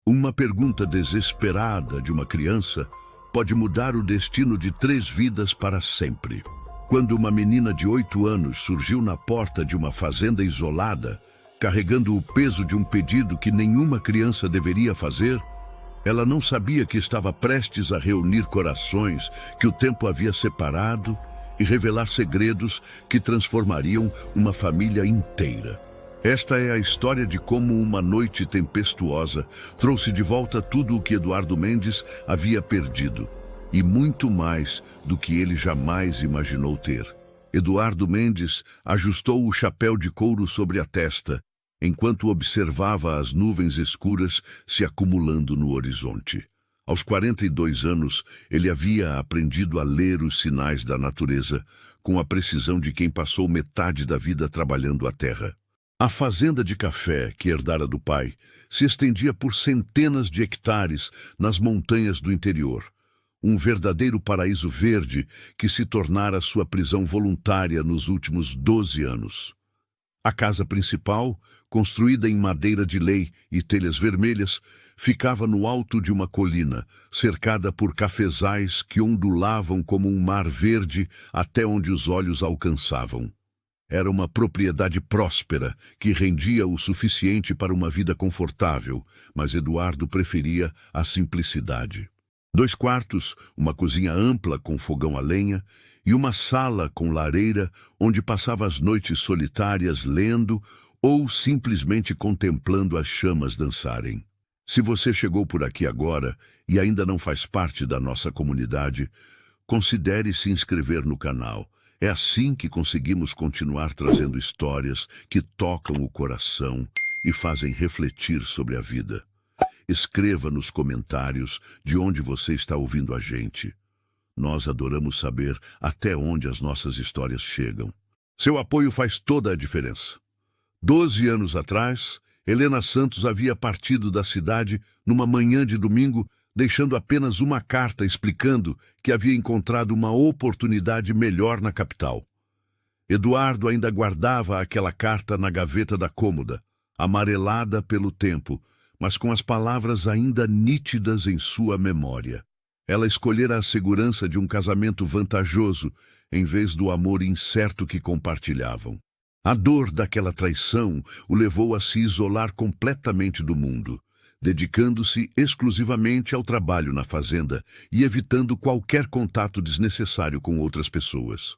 Uma pergunta desesperada de uma criança pode mudar o destino de 3 vidas para sempre. Quando uma menina de 8 anos surgiu na porta de uma fazenda isolada, carregando o peso de um pedido que nenhuma criança deveria fazer, ela não sabia que estava prestes a reunir corações que o tempo havia separado e revelar segredos que transformariam uma família inteira. Esta é a história de como uma noite tempestuosa trouxe de volta tudo o que Eduardo Mendes havia perdido, e muito mais do que ele jamais imaginou ter. Eduardo Mendes ajustou o chapéu de couro sobre a testa, enquanto observava as nuvens escuras se acumulando no horizonte. Aos 42 anos, ele havia aprendido a ler os sinais da natureza, com a precisão de quem passou metade da vida trabalhando a terra. A fazenda de café que herdara do pai se estendia por centenas de hectares nas montanhas do interior. Um verdadeiro paraíso verde que se tornara sua prisão voluntária nos últimos 12 anos. A casa principal, construída em madeira de lei e telhas vermelhas, ficava no alto de uma colina, cercada por cafezais que ondulavam como um mar verde até onde os olhos alcançavam. Era uma propriedade próspera, que rendia o suficiente para uma vida confortável, mas Eduardo preferia a simplicidade. 2 quartos, uma cozinha ampla com fogão a lenha e uma sala com lareira onde passava as noites solitárias lendo ou simplesmente contemplando as chamas dançarem. Se você chegou por aqui agora e ainda não faz parte da nossa comunidade, considere se inscrever no canal. É assim que conseguimos continuar trazendo histórias que tocam o coração e fazem refletir sobre a vida. Escreva nos comentários de onde você está ouvindo a gente. Nós adoramos saber até onde as nossas histórias chegam. Seu apoio faz toda a diferença. 12 anos atrás, Helena Santos havia partido da cidade numa manhã de domingo, deixando apenas uma carta explicando que havia encontrado uma oportunidade melhor na capital. Eduardo ainda guardava aquela carta na gaveta da cômoda, amarelada pelo tempo, mas com as palavras ainda nítidas em sua memória. Ela escolhera a segurança de um casamento vantajoso, em vez do amor incerto que compartilhavam. A dor daquela traição o levou a se isolar completamente do mundo, dedicando-se exclusivamente ao trabalho na fazenda e evitando qualquer contato desnecessário com outras pessoas.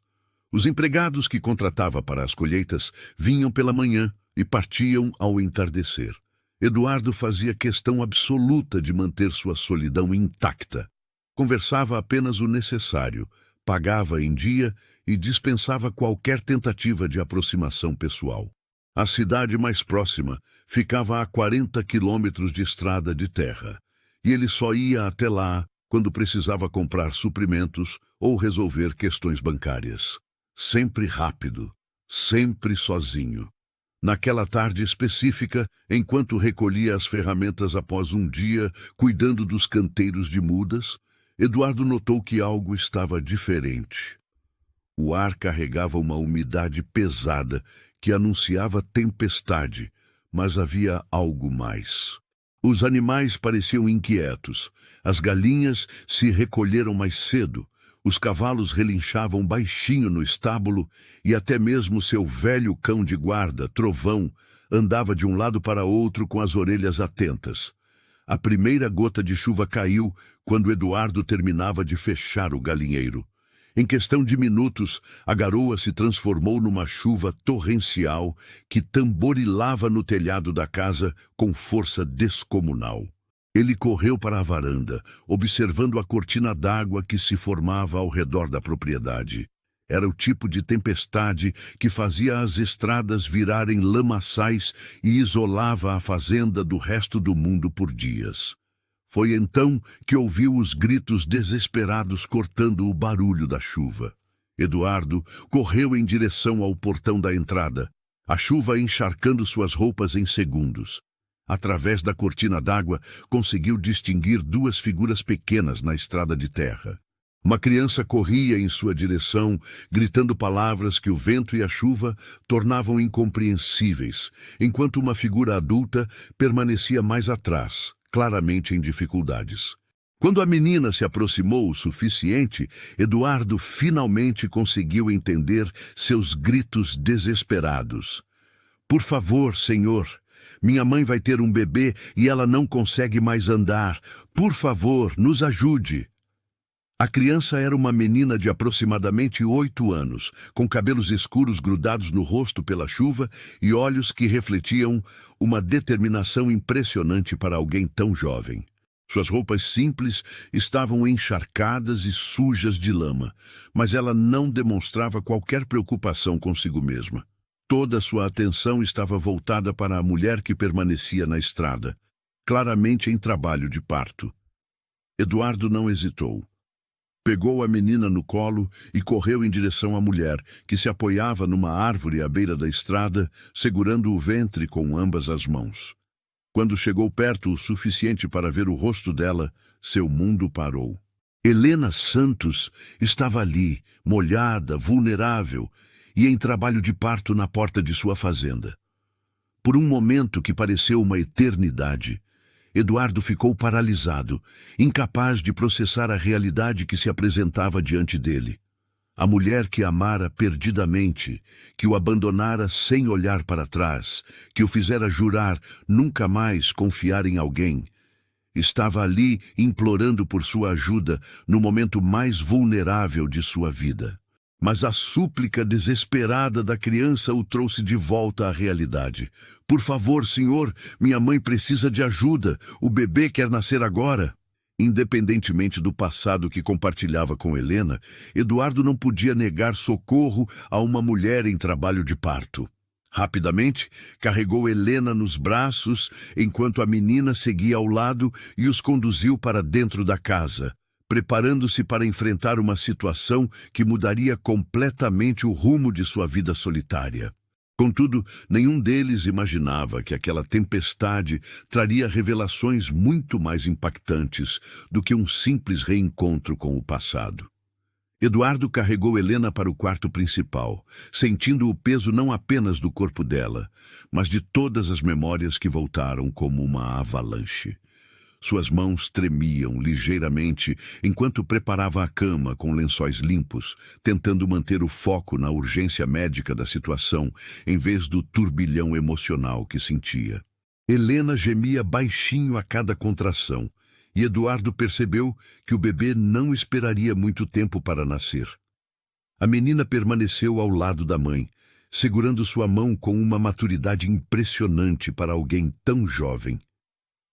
Os empregados que contratava para as colheitas vinham pela manhã e partiam ao entardecer. Eduardo fazia questão absoluta de manter sua solidão intacta. Conversava apenas o necessário, pagava em dia e dispensava qualquer tentativa de aproximação pessoal. A cidade mais próxima ficava a 40 quilômetros de estrada de terra, e ele só ia até lá quando precisava comprar suprimentos ou resolver questões bancárias. Sempre rápido, sempre sozinho. Naquela tarde específica, enquanto recolhia as ferramentas após um dia cuidando dos canteiros de mudas, Eduardo notou que algo estava diferente. O ar carregava uma umidade pesada que anunciava tempestade, mas havia algo mais. Os animais pareciam inquietos, as galinhas se recolheram mais cedo, os cavalos relinchavam baixinho no estábulo e até mesmo seu velho cão de guarda, Trovão, andava de um lado para outro com as orelhas atentas. A primeira gota de chuva caiu quando Eduardo terminava de fechar o galinheiro. Em questão de minutos, a garoa se transformou numa chuva torrencial que tamborilava no telhado da casa com força descomunal. Ele correu para a varanda, observando a cortina d'água que se formava ao redor da propriedade. Era o tipo de tempestade que fazia as estradas virarem lamaçais e isolava a fazenda do resto do mundo por dias. Foi então que ouviu os gritos desesperados cortando o barulho da chuva. Eduardo correu em direção ao portão da entrada, a chuva encharcando suas roupas em segundos. Através da cortina d'água, conseguiu distinguir 2 figuras pequenas na estrada de terra. Uma criança corria em sua direção, gritando palavras que o vento e a chuva tornavam incompreensíveis, enquanto uma figura adulta permanecia mais atrás, claramente em dificuldades. Quando a menina se aproximou o suficiente, Eduardo finalmente conseguiu entender seus gritos desesperados. Por favor, senhor, minha mãe vai ter um bebê e ela não consegue mais andar. Por favor, nos ajude. A criança era uma menina de aproximadamente 8 anos, com cabelos escuros grudados no rosto pela chuva e olhos que refletiam uma determinação impressionante para alguém tão jovem. Suas roupas simples estavam encharcadas e sujas de lama, mas ela não demonstrava qualquer preocupação consigo mesma. Toda sua atenção estava voltada para a mulher que permanecia na estrada, claramente em trabalho de parto. Eduardo não hesitou. Pegou a menina no colo e correu em direção à mulher, que se apoiava numa árvore à beira da estrada, segurando o ventre com ambas as mãos. Quando chegou perto o suficiente para ver o rosto dela, seu mundo parou. Helena Santos estava ali, molhada, vulnerável, e em trabalho de parto na porta de sua fazenda. Por um momento que pareceu uma eternidade, Eduardo ficou paralisado, incapaz de processar a realidade que se apresentava diante dele. A mulher que amara perdidamente, que o abandonara sem olhar para trás, que o fizera jurar nunca mais confiar em alguém, estava ali implorando por sua ajuda no momento mais vulnerável de sua vida. Mas a súplica desesperada da criança o trouxe de volta à realidade. Por favor, senhor, minha mãe precisa de ajuda. O bebê quer nascer agora. Independentemente do passado que compartilhava com Helena, Eduardo não podia negar socorro a uma mulher em trabalho de parto. Rapidamente, carregou Helena nos braços, enquanto a menina seguia ao lado e os conduziu para dentro da casa, preparando-se para enfrentar uma situação que mudaria completamente o rumo de sua vida solitária. Contudo, nenhum deles imaginava que aquela tempestade traria revelações muito mais impactantes do que um simples reencontro com o passado. Eduardo carregou Helena para o quarto principal, sentindo o peso não apenas do corpo dela, mas de todas as memórias que voltaram como uma avalanche. Suas mãos tremiam ligeiramente enquanto preparava a cama com lençóis limpos, tentando manter o foco na urgência médica da situação, em vez do turbilhão emocional que sentia. Helena gemia baixinho a cada contração, e Eduardo percebeu que o bebê não esperaria muito tempo para nascer. A menina permaneceu ao lado da mãe, segurando sua mão com uma maturidade impressionante para alguém tão jovem.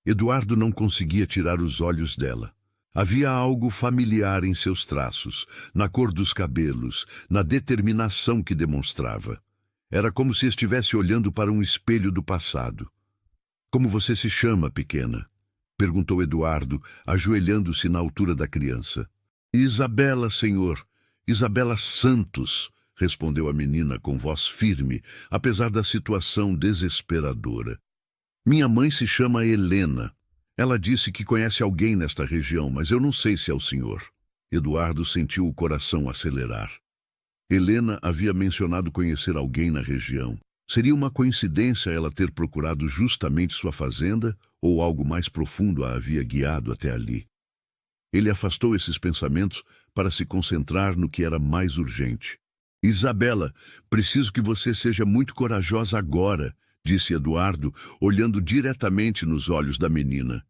Eduardo não conseguia tirar os olhos dela. Havia algo familiar em seus traços, na cor dos cabelos, na determinação que demonstrava. Era como se estivesse olhando para um espelho do passado. "Como você se chama, pequena?" perguntou Eduardo, ajoelhando-se na altura da criança. "Isabela, senhor. Isabela Santos", respondeu a menina com voz firme, apesar da situação desesperadora. "Minha mãe se chama Helena. Ela disse que conhece alguém nesta região, mas eu não sei se é o senhor." Eduardo sentiu o coração acelerar. Helena havia mencionado conhecer alguém na região. Seria uma coincidência ela ter procurado justamente sua fazenda, ou algo mais profundo a havia guiado até ali? Ele afastou esses pensamentos para se concentrar no que era mais urgente. "Isabela, preciso que você seja muito corajosa agora", disse Eduardo, olhando diretamente nos olhos da menina.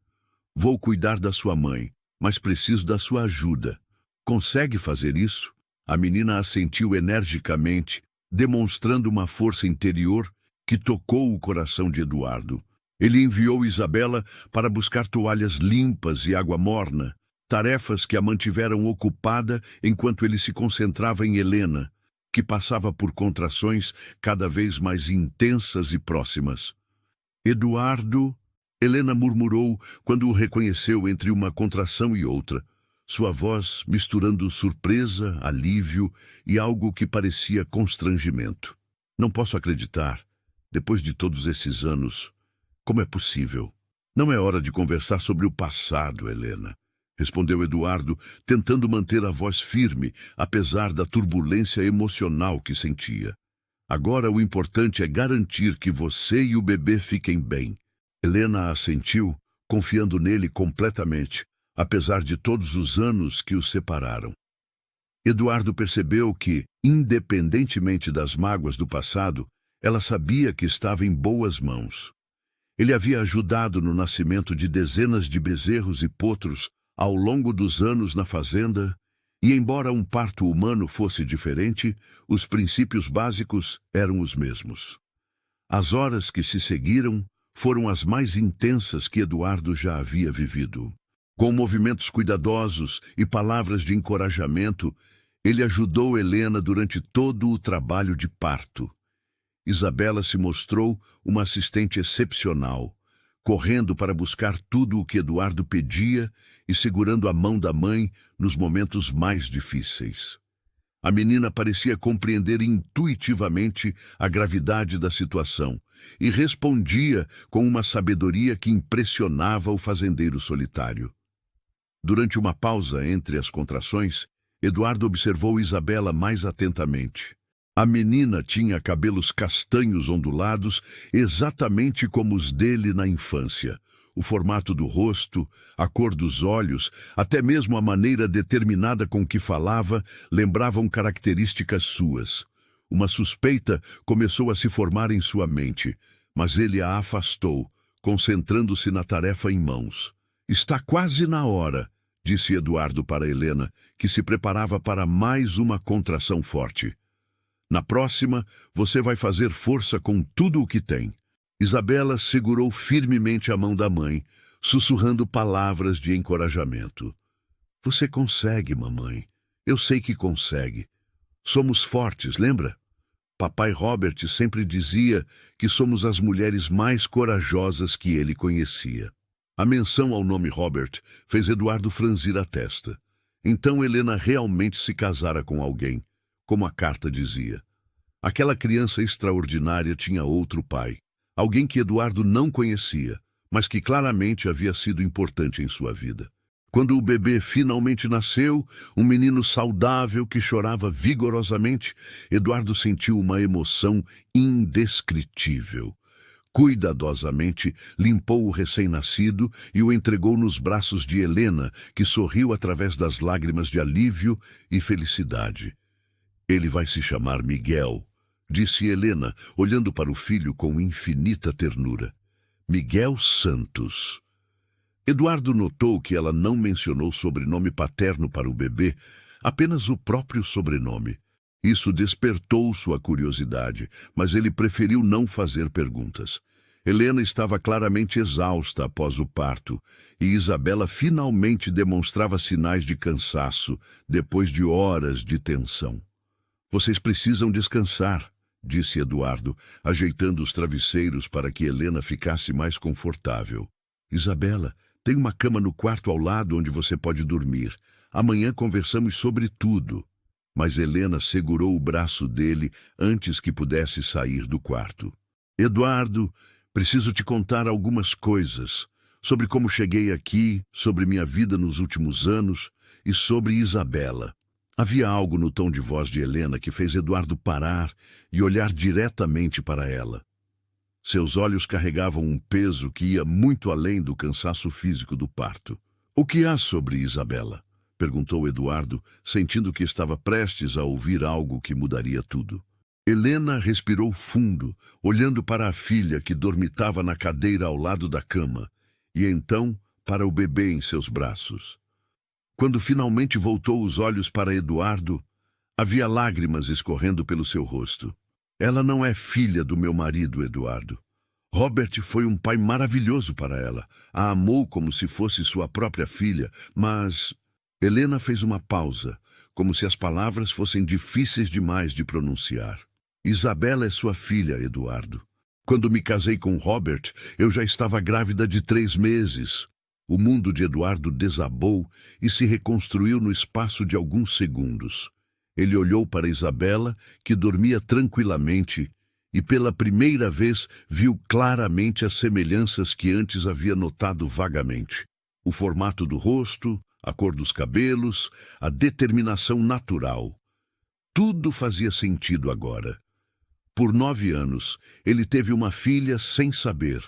"Vou cuidar da sua mãe, mas preciso da sua ajuda. Consegue fazer isso?" A menina assentiu energicamente, demonstrando uma força interior que tocou o coração de Eduardo. Ele enviou Isabela para buscar toalhas limpas e água morna, tarefas que a mantiveram ocupada enquanto ele se concentrava em Helena, que passava por contrações cada vez mais intensas e próximas. "Eduardo", Helena murmurou quando o reconheceu entre uma contração e outra, sua voz misturando surpresa, alívio e algo que parecia constrangimento. "Não posso acreditar, depois de todos esses anos. Como é possível?" "Não é hora de conversar sobre o passado, Helena", respondeu Eduardo, tentando manter a voz firme, apesar da turbulência emocional que sentia. "Agora o importante é garantir que você e o bebê fiquem bem." Helena assentiu, confiando nele completamente, apesar de todos os anos que os separaram. Eduardo percebeu que, independentemente das mágoas do passado, ela sabia que estava em boas mãos. Ele havia ajudado no nascimento de dezenas de bezerros e potros ao longo dos anos na fazenda, e embora um parto humano fosse diferente, os princípios básicos eram os mesmos. As horas que se seguiram foram as mais intensas que Eduardo já havia vivido. Com movimentos cuidadosos e palavras de encorajamento, ele ajudou Helena durante todo o trabalho de parto. Isabela se mostrou uma assistente excepcional, correndo para buscar tudo o que Eduardo pedia e segurando a mão da mãe nos momentos mais difíceis. A menina parecia compreender intuitivamente a gravidade da situação e respondia com uma sabedoria que impressionava o fazendeiro solitário. Durante uma pausa entre as contrações, Eduardo observou Isabela mais atentamente. A menina tinha cabelos castanhos ondulados, exatamente como os dele na infância. O formato do rosto, a cor dos olhos, até mesmo a maneira determinada com que falava, lembravam características suas. Uma suspeita começou a se formar em sua mente, mas ele a afastou, concentrando-se na tarefa em mãos. "Está quase na hora", disse Eduardo para Helena, que se preparava para mais uma contração forte. "Na próxima, você vai fazer força com tudo o que tem." Isabela segurou firmemente a mão da mãe, sussurrando palavras de encorajamento. "Você consegue, mamãe. Eu sei que consegue. Somos fortes, lembra? Papai Robert sempre dizia que somos as mulheres mais corajosas que ele conhecia." A menção ao nome Robert fez Eduardo franzir a testa. Então Helena realmente se casara com alguém, como a carta dizia. Aquela criança extraordinária tinha outro pai, alguém que Eduardo não conhecia, mas que claramente havia sido importante em sua vida. Quando o bebê finalmente nasceu, um menino saudável que chorava vigorosamente, Eduardo sentiu uma emoção indescritível. Cuidadosamente, limpou o recém-nascido e o entregou nos braços de Helena, que sorriu através das lágrimas de alívio e felicidade. "Ele vai se chamar Miguel", disse Helena, olhando para o filho com infinita ternura. "Miguel Santos." Eduardo notou que ela não mencionou sobrenome paterno para o bebê, apenas o próprio sobrenome. Isso despertou sua curiosidade, mas ele preferiu não fazer perguntas. Helena estava claramente exausta após o parto, e Isabela finalmente demonstrava sinais de cansaço depois de horas de tensão. "Vocês precisam descansar", disse Eduardo, ajeitando os travesseiros para que Helena ficasse mais confortável. "Isabela, tem uma cama no quarto ao lado onde você pode dormir. Amanhã conversamos sobre tudo." Mas Helena segurou o braço dele antes que pudesse sair do quarto. "Eduardo, preciso te contar algumas coisas sobre como cheguei aqui, sobre minha vida nos últimos anos e sobre Isabela." Havia algo no tom de voz de Helena que fez Eduardo parar e olhar diretamente para ela. Seus olhos carregavam um peso que ia muito além do cansaço físico do parto. "O que há sobre Isabela?" perguntou Eduardo, sentindo que estava prestes a ouvir algo que mudaria tudo. Helena respirou fundo, olhando para a filha que dormitava na cadeira ao lado da cama, e então para o bebê em seus braços. Quando finalmente voltou os olhos para Eduardo, havia lágrimas escorrendo pelo seu rosto. "Ela não é filha do meu marido, Eduardo. Robert foi um pai maravilhoso para ela. A amou como se fosse sua própria filha, mas..." Helena fez uma pausa, como se as palavras fossem difíceis demais de pronunciar. "Isabela é sua filha, Eduardo. Quando me casei com Robert, eu já estava grávida de 3 meses. O mundo de Eduardo desabou e se reconstruiu no espaço de alguns segundos. Ele olhou para Isabela, que dormia tranquilamente, e pela primeira vez viu claramente as semelhanças que antes havia notado vagamente. O formato do rosto, a cor dos cabelos, a determinação natural. Tudo fazia sentido agora. Por 9 anos, ele teve uma filha sem saber,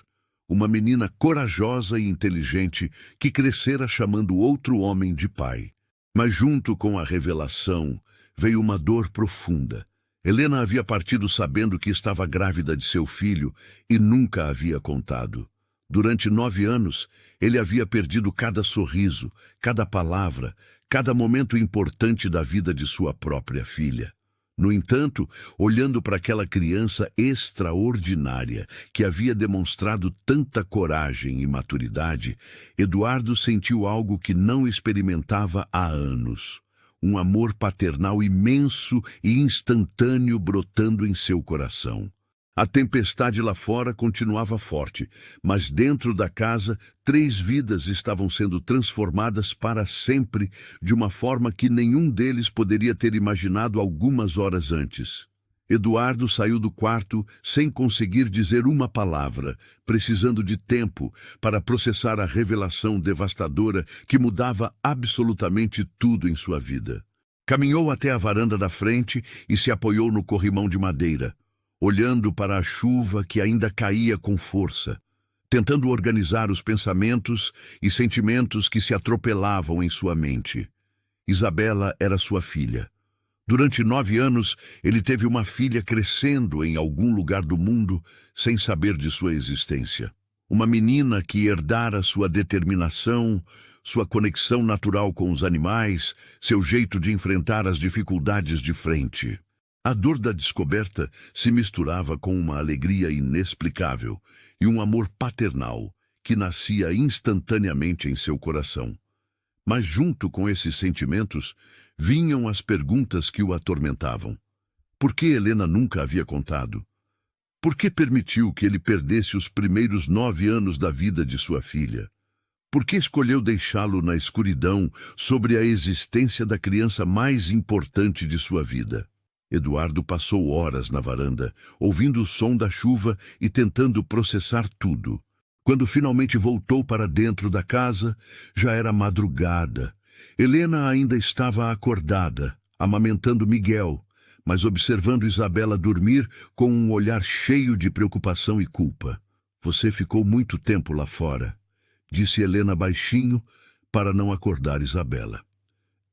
uma menina corajosa e inteligente que crescera chamando outro homem de pai. Mas junto com a revelação veio uma dor profunda. Helena havia partido sabendo que estava grávida de seu filho e nunca havia contado. Durante 9 anos, ele havia perdido cada sorriso, cada palavra, cada momento importante da vida de sua própria filha. No entanto, olhando para aquela criança extraordinária que havia demonstrado tanta coragem e maturidade, Eduardo sentiu algo que não experimentava há anos. Um amor paternal imenso e instantâneo brotando em seu coração. A tempestade lá fora continuava forte, mas dentro da casa, 3 vidas estavam sendo transformadas para sempre, de uma forma que nenhum deles poderia ter imaginado algumas horas antes. Eduardo saiu do quarto sem conseguir dizer uma palavra, precisando de tempo para processar a revelação devastadora que mudava absolutamente tudo em sua vida. Caminhou até a varanda da frente e se apoiou no corrimão de madeira, olhando para a chuva que ainda caía com força, tentando organizar os pensamentos e sentimentos que se atropelavam em sua mente. Isabela era sua filha. Durante 9 anos, ele teve uma filha crescendo em algum lugar do mundo sem saber de sua existência. Uma menina que herdara sua determinação, sua conexão natural com os animais, seu jeito de enfrentar as dificuldades de frente. A dor da descoberta se misturava com uma alegria inexplicável e um amor paternal que nascia instantaneamente em seu coração. Mas junto com esses sentimentos, vinham as perguntas que o atormentavam. Por que Helena nunca havia contado? Por que permitiu que ele perdesse os primeiros 9 anos da vida de sua filha? Por que escolheu deixá-lo na escuridão sobre a existência da criança mais importante de sua vida? Eduardo passou horas na varanda, ouvindo o som da chuva e tentando processar tudo. Quando finalmente voltou para dentro da casa, já era madrugada. Helena ainda estava acordada, amamentando Miguel, mas observando Isabela dormir com um olhar cheio de preocupação e culpa. Você ficou muito tempo lá fora, disse Helena baixinho para não acordar Isabela.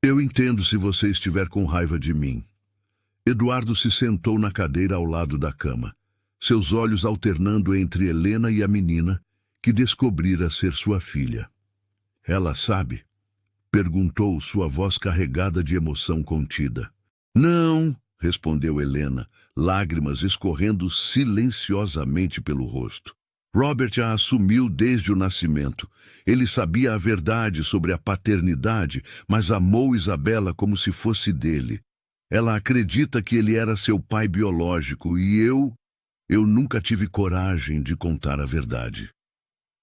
Eu entendo se você estiver com raiva de mim. Eduardo se sentou na cadeira ao lado da cama, seus olhos alternando entre Helena e a menina, que descobrira ser sua filha. Ela sabe? Perguntou sua voz carregada de emoção contida. Não, respondeu Helena, lágrimas escorrendo silenciosamente pelo rosto. Robert a assumiu desde o nascimento. Ele sabia a verdade sobre a paternidade, mas amou Isabela como se fosse dele. Ela acredita que ele era seu pai biológico e eu nunca tive coragem de contar a verdade.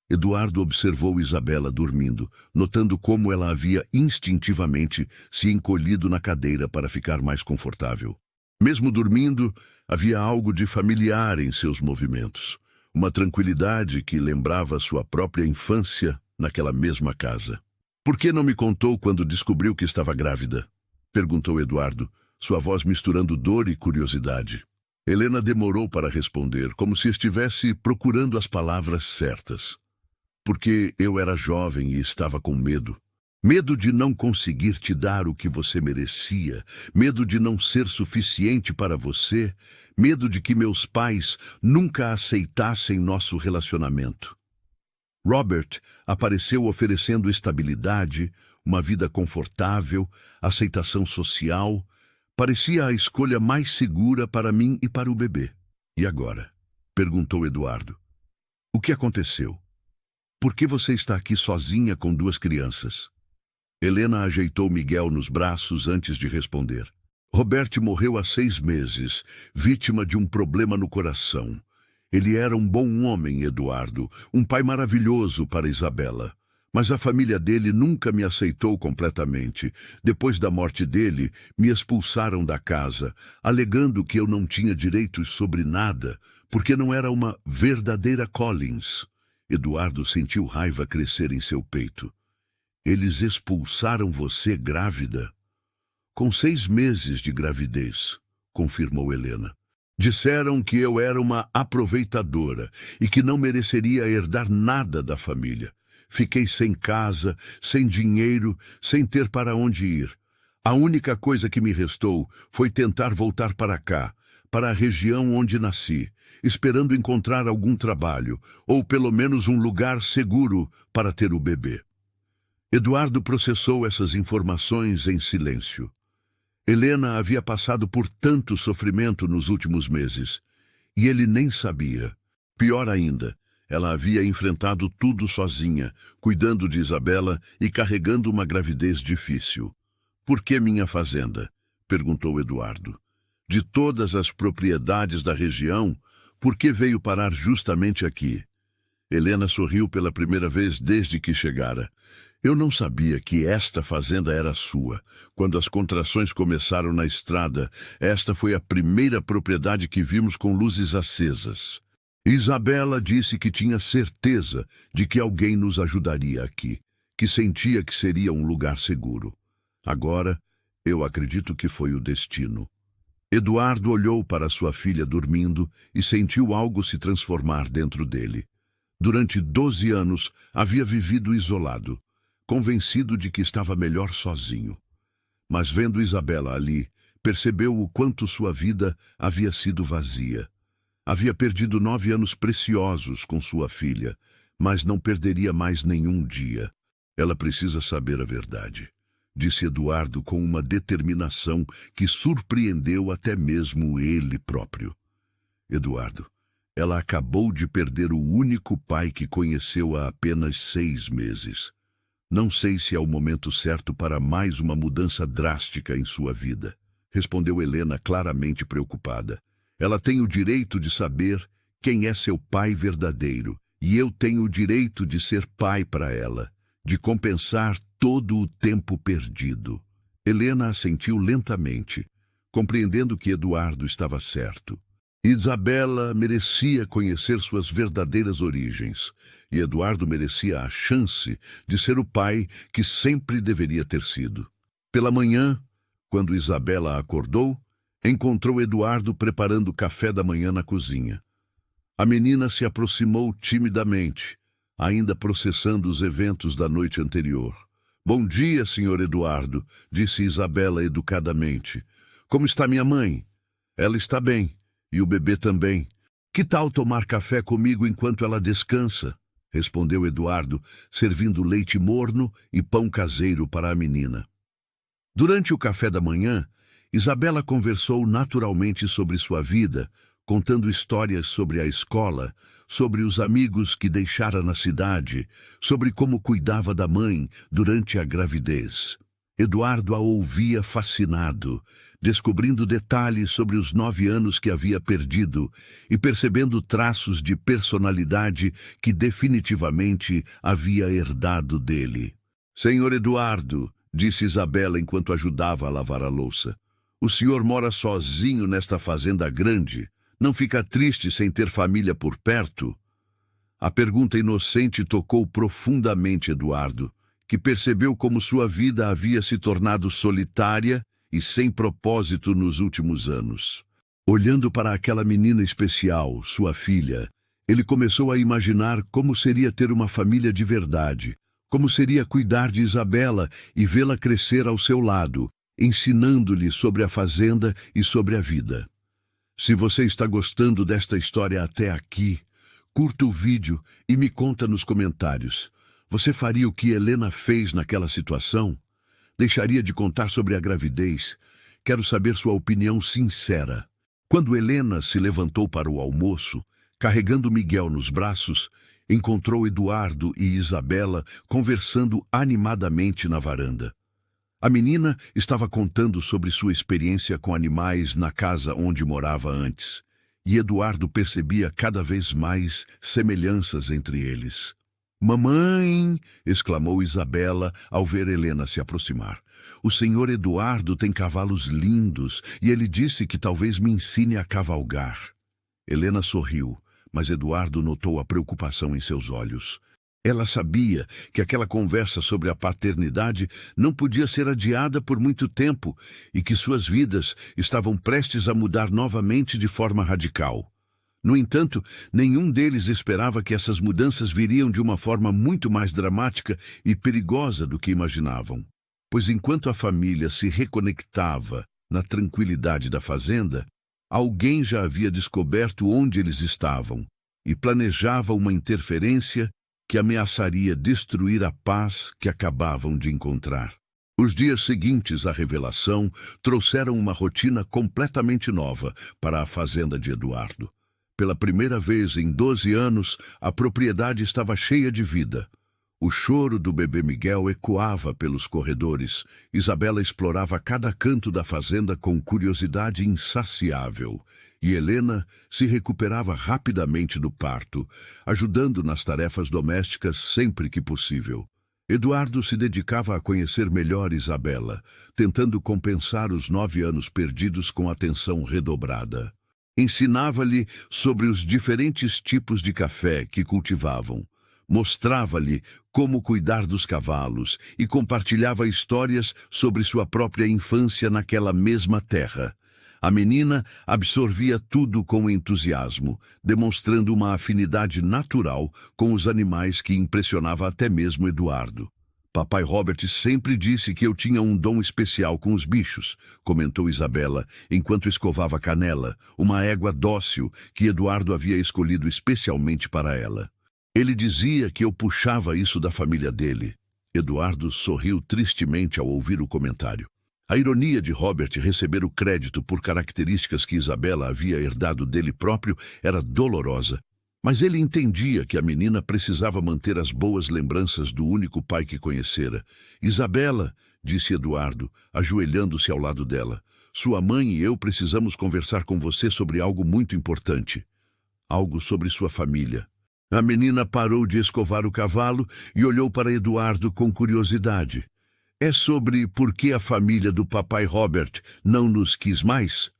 Eduardo observou Isabela dormindo, notando como ela havia instintivamente se encolhido na cadeira para ficar mais confortável. Mesmo dormindo, havia algo de familiar em seus movimentos, uma tranquilidade que lembrava sua própria infância naquela mesma casa. Por que não me contou quando descobriu que estava grávida? Perguntou Eduardo, sua voz misturando dor e curiosidade. Helena demorou para responder, como se estivesse procurando as palavras certas. Porque eu era jovem e estava com medo. Medo de não conseguir te dar o que você merecia, medo de não ser suficiente para você, medo de que meus pais nunca aceitassem nosso relacionamento. Robert apareceu oferecendo estabilidade, uma vida confortável, aceitação social. Parecia a escolha mais segura para mim e para o bebê. E agora? Perguntou Eduardo. O que aconteceu? Por que você está aqui sozinha com 2 crianças? Helena ajeitou Miguel nos braços antes de responder. Robert morreu há 6 meses, vítima de um problema no coração. Ele era um bom homem, Eduardo, um pai maravilhoso para Isabela. Mas a família dele nunca me aceitou completamente. Depois da morte dele, me expulsaram da casa, alegando que eu não tinha direitos sobre nada, porque não era uma verdadeira Collins. Eduardo sentiu raiva crescer em seu peito. Eles expulsaram você grávida? Com 6 meses de gravidez, confirmou Helena. Disseram que eu era uma aproveitadora e que não mereceria herdar nada da família. Fiquei sem casa, sem dinheiro, sem ter para onde ir. A única coisa que me restou foi tentar voltar para cá, para a região onde nasci, esperando encontrar algum trabalho, ou pelo menos um lugar seguro para ter o bebê. Eduardo processou essas informações em silêncio. Helena havia passado por tanto sofrimento nos últimos meses, e ele nem sabia. Pior ainda, ela havia enfrentado tudo sozinha, cuidando de Isabela e carregando uma gravidez difícil. "Por que minha fazenda?" perguntou Eduardo. "De todas as propriedades da região, por que veio parar justamente aqui?" Helena sorriu pela primeira vez desde que chegara. "Eu não sabia que esta fazenda era sua. Quando as contrações começaram na estrada, esta foi a primeira propriedade que vimos com luzes acesas. Isabela disse que tinha certeza de que alguém nos ajudaria aqui, que sentia que seria um lugar seguro. Agora, eu acredito que foi o destino." Eduardo olhou para sua filha dormindo e sentiu algo se transformar dentro dele. Durante 12 anos, havia vivido isolado, convencido de que estava melhor sozinho. Mas vendo Isabela ali, percebeu o quanto sua vida havia sido vazia. Havia perdido 9 anos preciosos com sua filha, mas não perderia mais nenhum dia. "Ela precisa saber a verdade", disse Eduardo com uma determinação que surpreendeu até mesmo ele próprio. "Eduardo, ela acabou de perder o único pai que conheceu há apenas 6 meses. Não sei se é o momento certo para mais uma mudança drástica em sua vida", respondeu Helena claramente preocupada. "Ela tem o direito de saber quem é seu pai verdadeiro, e eu tenho o direito de ser pai para ela, de compensar todo o tempo perdido." Helena assentiu lentamente, compreendendo que Eduardo estava certo. Isabela merecia conhecer suas verdadeiras origens, e Eduardo merecia a chance de ser o pai que sempre deveria ter sido. Pela manhã, quando Isabela acordou, encontrou Eduardo preparando café da manhã na cozinha. A menina se aproximou timidamente, ainda processando os eventos da noite anterior. "Bom dia, senhor Eduardo", disse Isabela educadamente. "Como está minha mãe?" "Ela está bem, e o bebê também. Que tal tomar café comigo enquanto ela descansa?", respondeu Eduardo, servindo leite morno e pão caseiro para a menina. Durante o café da manhã, Isabela conversou naturalmente sobre sua vida, contando histórias sobre a escola, sobre os amigos que deixara na cidade, sobre como cuidava da mãe durante a gravidez. Eduardo a ouvia fascinado, descobrindo detalhes sobre os 9 anos que havia perdido e percebendo traços de personalidade que definitivamente havia herdado dele. "Senhor Eduardo", disse Isabela enquanto ajudava a lavar a louça, "o senhor mora sozinho nesta fazenda grande? Não fica triste sem ter família por perto?" A pergunta inocente tocou profundamente Eduardo, que percebeu como sua vida havia se tornado solitária e sem propósito nos últimos anos. Olhando para aquela menina especial, sua filha, ele começou a imaginar como seria ter uma família de verdade, como seria cuidar de Isabela e vê-la crescer ao seu lado, ensinando-lhe sobre a fazenda e sobre a vida. Se você está gostando desta história até aqui, curta o vídeo e me conta nos comentários. Você faria o que Helena fez naquela situação? Deixaria de contar sobre a gravidez? Quero saber sua opinião sincera. Quando Helena se levantou para o almoço, carregando Miguel nos braços, encontrou Eduardo e Isabela conversando animadamente na varanda. A menina estava contando sobre sua experiência com animais na casa onde morava antes, e Eduardo percebia cada vez mais semelhanças entre eles. "Mamãe!", exclamou Isabela ao ver Helena se aproximar. "O senhor Eduardo tem cavalos lindos e ele disse que talvez me ensine a cavalgar." Helena sorriu, mas Eduardo notou a preocupação em seus olhos. Ela sabia que aquela conversa sobre a paternidade não podia ser adiada por muito tempo e que suas vidas estavam prestes a mudar novamente de forma radical. No entanto, nenhum deles esperava que essas mudanças viriam de uma forma muito mais dramática e perigosa do que imaginavam. Pois enquanto a família se reconectava na tranquilidade da fazenda, alguém já havia descoberto onde eles estavam e planejava uma interferência que ameaçaria destruir a paz que acabavam de encontrar. Os dias seguintes à revelação trouxeram uma rotina completamente nova para a fazenda de Eduardo. Pela primeira vez em 12 anos, a propriedade estava cheia de vida. O choro do bebê Miguel ecoava pelos corredores. Isabela explorava cada canto da fazenda com curiosidade insaciável. E Helena se recuperava rapidamente do parto, ajudando nas tarefas domésticas sempre que possível. Eduardo se dedicava a conhecer melhor Isabela, tentando compensar os 9 anos perdidos com atenção redobrada. Ensinava-lhe sobre os diferentes tipos de café que cultivavam. Mostrava-lhe como cuidar dos cavalos e compartilhava histórias sobre sua própria infância naquela mesma terra. A menina absorvia tudo com entusiasmo, demonstrando uma afinidade natural com os animais que impressionava até mesmo Eduardo. Papai Robert sempre disse que eu tinha um dom especial com os bichos, comentou Isabela, enquanto escovava Canela, uma égua dócil que Eduardo havia escolhido especialmente para ela. Ele dizia que eu puxava isso da família dele. Eduardo sorriu tristemente ao ouvir o comentário. A ironia de Robert receber o crédito por características que Isabela havia herdado dele próprio era dolorosa, mas ele entendia que a menina precisava manter as boas lembranças do único pai que conhecera. Isabela, disse Eduardo, ajoelhando-se ao lado dela, sua mãe e eu precisamos conversar com você sobre algo muito importante. Algo sobre sua família. A menina parou de escovar o cavalo e olhou para Eduardo com curiosidade. É sobre por que a família do papai Robert não nos quis mais?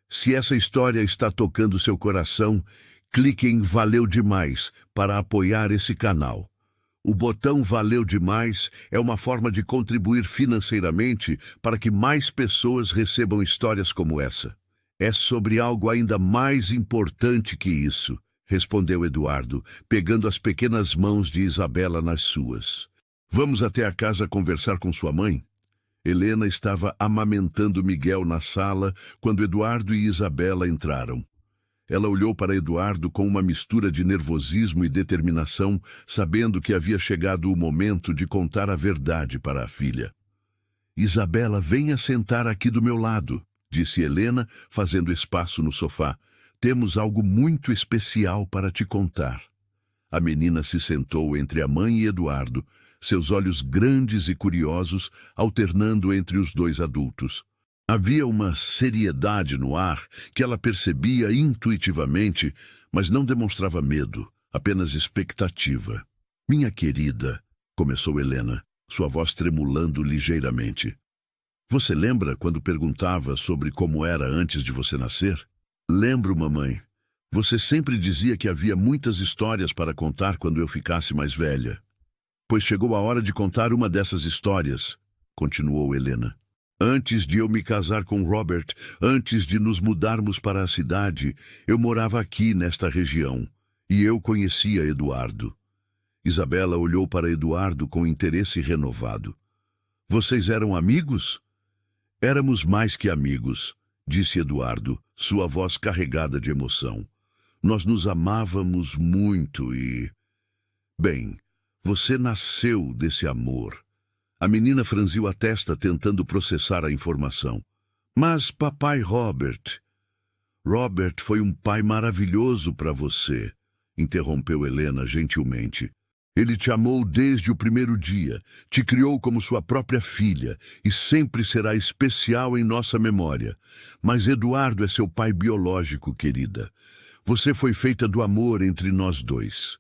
Se essa história está tocando seu coração, clique em Valeu Demais para apoiar esse canal. O botão Valeu Demais é uma forma de contribuir financeiramente para que mais pessoas recebam histórias como essa. É sobre algo ainda mais importante que isso, respondeu Eduardo, pegando as pequenas mãos de Isabela nas suas. Vamos até a casa conversar com sua mãe? Helena estava amamentando Miguel na sala quando Eduardo e Isabela entraram. Ela olhou para Eduardo com uma mistura de nervosismo e determinação, sabendo que havia chegado o momento de contar a verdade para a filha. Isabela, venha sentar aqui do meu lado, disse Helena, fazendo espaço no sofá. Temos algo muito especial para te contar. A menina se sentou entre a mãe e Eduardo, seus olhos grandes e curiosos alternando entre os dois adultos. Havia uma seriedade no ar que ela percebia intuitivamente, mas não demonstrava medo, apenas expectativa. Minha querida, começou Helena, sua voz tremulando ligeiramente. Você lembra quando perguntava sobre como era antes de você nascer? Lembro, mamãe. Você sempre dizia que havia muitas histórias para contar quando eu ficasse mais velha. Pois chegou a hora de contar uma dessas histórias, continuou Helena. Antes de eu me casar com Robert, antes de nos mudarmos para a cidade, eu morava aqui nesta região, e eu conhecia Eduardo. Isabela olhou para Eduardo com interesse renovado. Vocês eram amigos? Éramos mais que amigos, disse Eduardo, sua voz carregada de emoção. Nós nos amávamos muito e... Bem, você nasceu desse amor. A menina franziu a testa tentando processar a informação. Mas papai Robert... Robert foi um pai maravilhoso para você, interrompeu Helena gentilmente. Ele te amou desde o primeiro dia, te criou como sua própria filha e sempre será especial em nossa memória. Mas Eduardo é seu pai biológico, querida. Você foi feita do amor entre nós dois.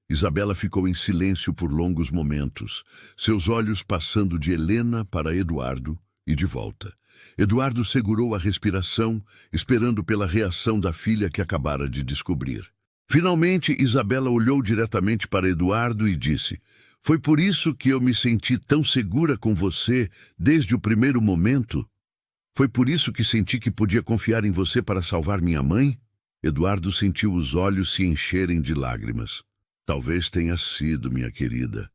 Isabela ficou em silêncio por longos momentos, seus olhos passando de Helena para Eduardo e de volta. Eduardo segurou a respiração, esperando pela reação da filha que acabara de descobrir. Finalmente, Isabela olhou diretamente para Eduardo e disse: "Foi por isso que eu me senti tão segura com você desde o primeiro momento? Foi por isso que senti que podia confiar em você para salvar minha mãe?" Eduardo sentiu os olhos se encherem de lágrimas. "Talvez tenha sido, minha querida.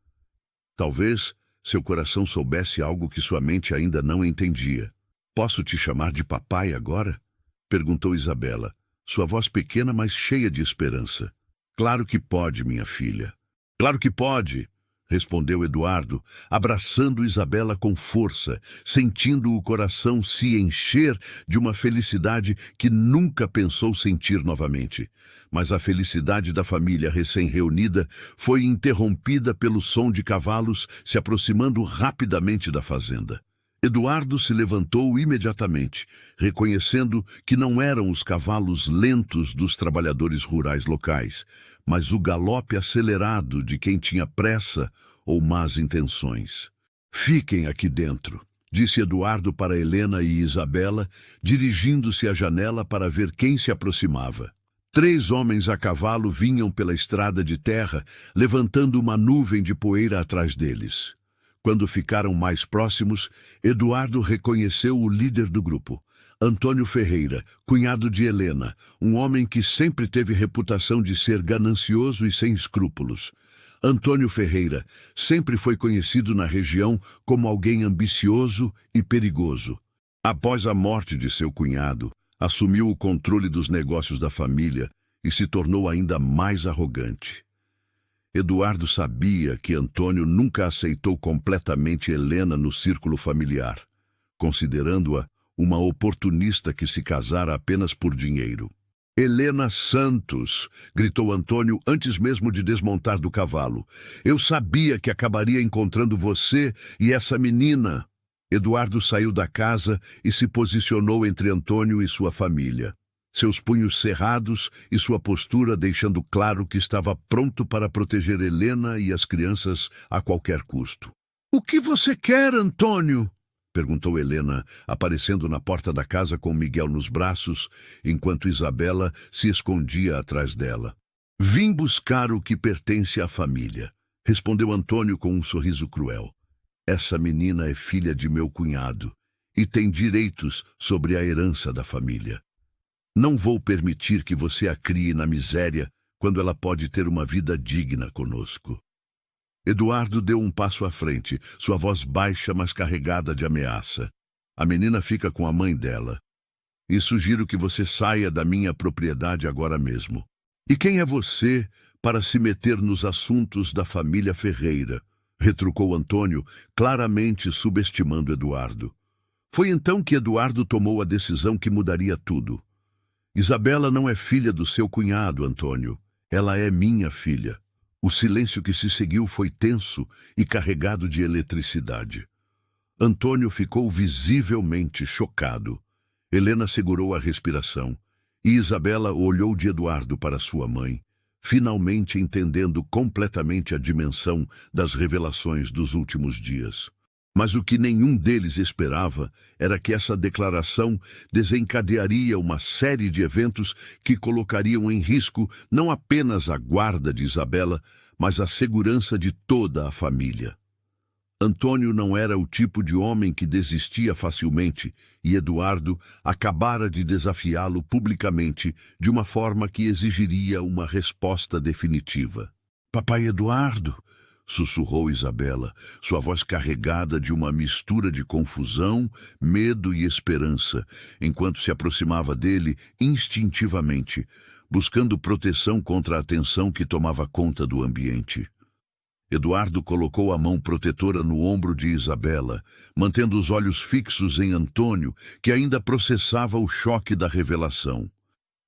Talvez seu coração soubesse algo que sua mente ainda não entendia." "Posso te chamar de papai agora?" perguntou Isabela, sua voz pequena, mas cheia de esperança. "Claro que pode, minha filha." "Claro que pode," respondeu Eduardo, abraçando Isabela com força, sentindo o coração se encher de uma felicidade que nunca pensou sentir novamente. Mas a felicidade da família recém-reunida foi interrompida pelo som de cavalos se aproximando rapidamente da fazenda. Eduardo se levantou imediatamente, reconhecendo que não eram os cavalos lentos dos trabalhadores rurais locais, mas o galope acelerado de quem tinha pressa ou más intenções. "Fiquem aqui dentro", disse Eduardo para Helena e Isabela, dirigindo-se à janela para ver quem se aproximava. 3 homens a cavalo vinham pela estrada de terra, levantando uma nuvem de poeira atrás deles. Quando ficaram mais próximos, Eduardo reconheceu o líder do grupo, Antônio Ferreira, cunhado de Helena, um homem que sempre teve reputação de ser ganancioso e sem escrúpulos. Antônio Ferreira sempre foi conhecido na região como alguém ambicioso e perigoso. Após a morte de seu cunhado, assumiu o controle dos negócios da família e se tornou ainda mais arrogante. Eduardo sabia que Antônio nunca aceitou completamente Helena no círculo familiar, considerando-a uma oportunista que se casara apenas por dinheiro. "Helena Santos!" gritou Antônio antes mesmo de desmontar do cavalo. "Eu sabia que acabaria encontrando você e essa menina." Eduardo saiu da casa e se posicionou entre Antônio e sua família, seus punhos cerrados e sua postura deixando claro que estava pronto para proteger Helena e as crianças a qualquer custo. "O que você quer, Antônio?" perguntou Helena, aparecendo na porta da casa com Miguel nos braços, enquanto Isabela se escondia atrás dela. "Vim buscar o que pertence à família", respondeu Antônio com um sorriso cruel. "Essa menina é filha de meu cunhado e tem direitos sobre a herança da família. Não vou permitir que você a crie na miséria quando ela pode ter uma vida digna conosco." Eduardo deu um passo à frente, sua voz baixa, mas carregada de ameaça. "A menina fica com a mãe dela. E sugiro que você saia da minha propriedade agora mesmo." "E quem é você para se meter nos assuntos da família Ferreira?" retrucou Antônio, claramente subestimando Eduardo. Foi então que Eduardo tomou a decisão que mudaria tudo. "Isabela não é filha do seu cunhado, Antônio. Ela é minha filha." O silêncio que se seguiu foi tenso e carregado de eletricidade. Antônio ficou visivelmente chocado. Helena segurou a respiração e Isabela olhou de Eduardo para sua mãe, finalmente entendendo completamente a dimensão das revelações dos últimos dias. Mas o que nenhum deles esperava era que essa declaração desencadearia uma série de eventos que colocariam em risco não apenas a guarda de Isabela, mas a segurança de toda a família. Antônio não era o tipo de homem que desistia facilmente, e Eduardo acabara de desafiá-lo publicamente de uma forma que exigiria uma resposta definitiva. "Papai Eduardo", sussurrou Isabela, sua voz carregada de uma mistura de confusão, medo e esperança, enquanto se aproximava dele instintivamente, buscando proteção contra a tensão que tomava conta do ambiente. Eduardo colocou a mão protetora no ombro de Isabela, mantendo os olhos fixos em Antônio, que ainda processava o choque da revelação.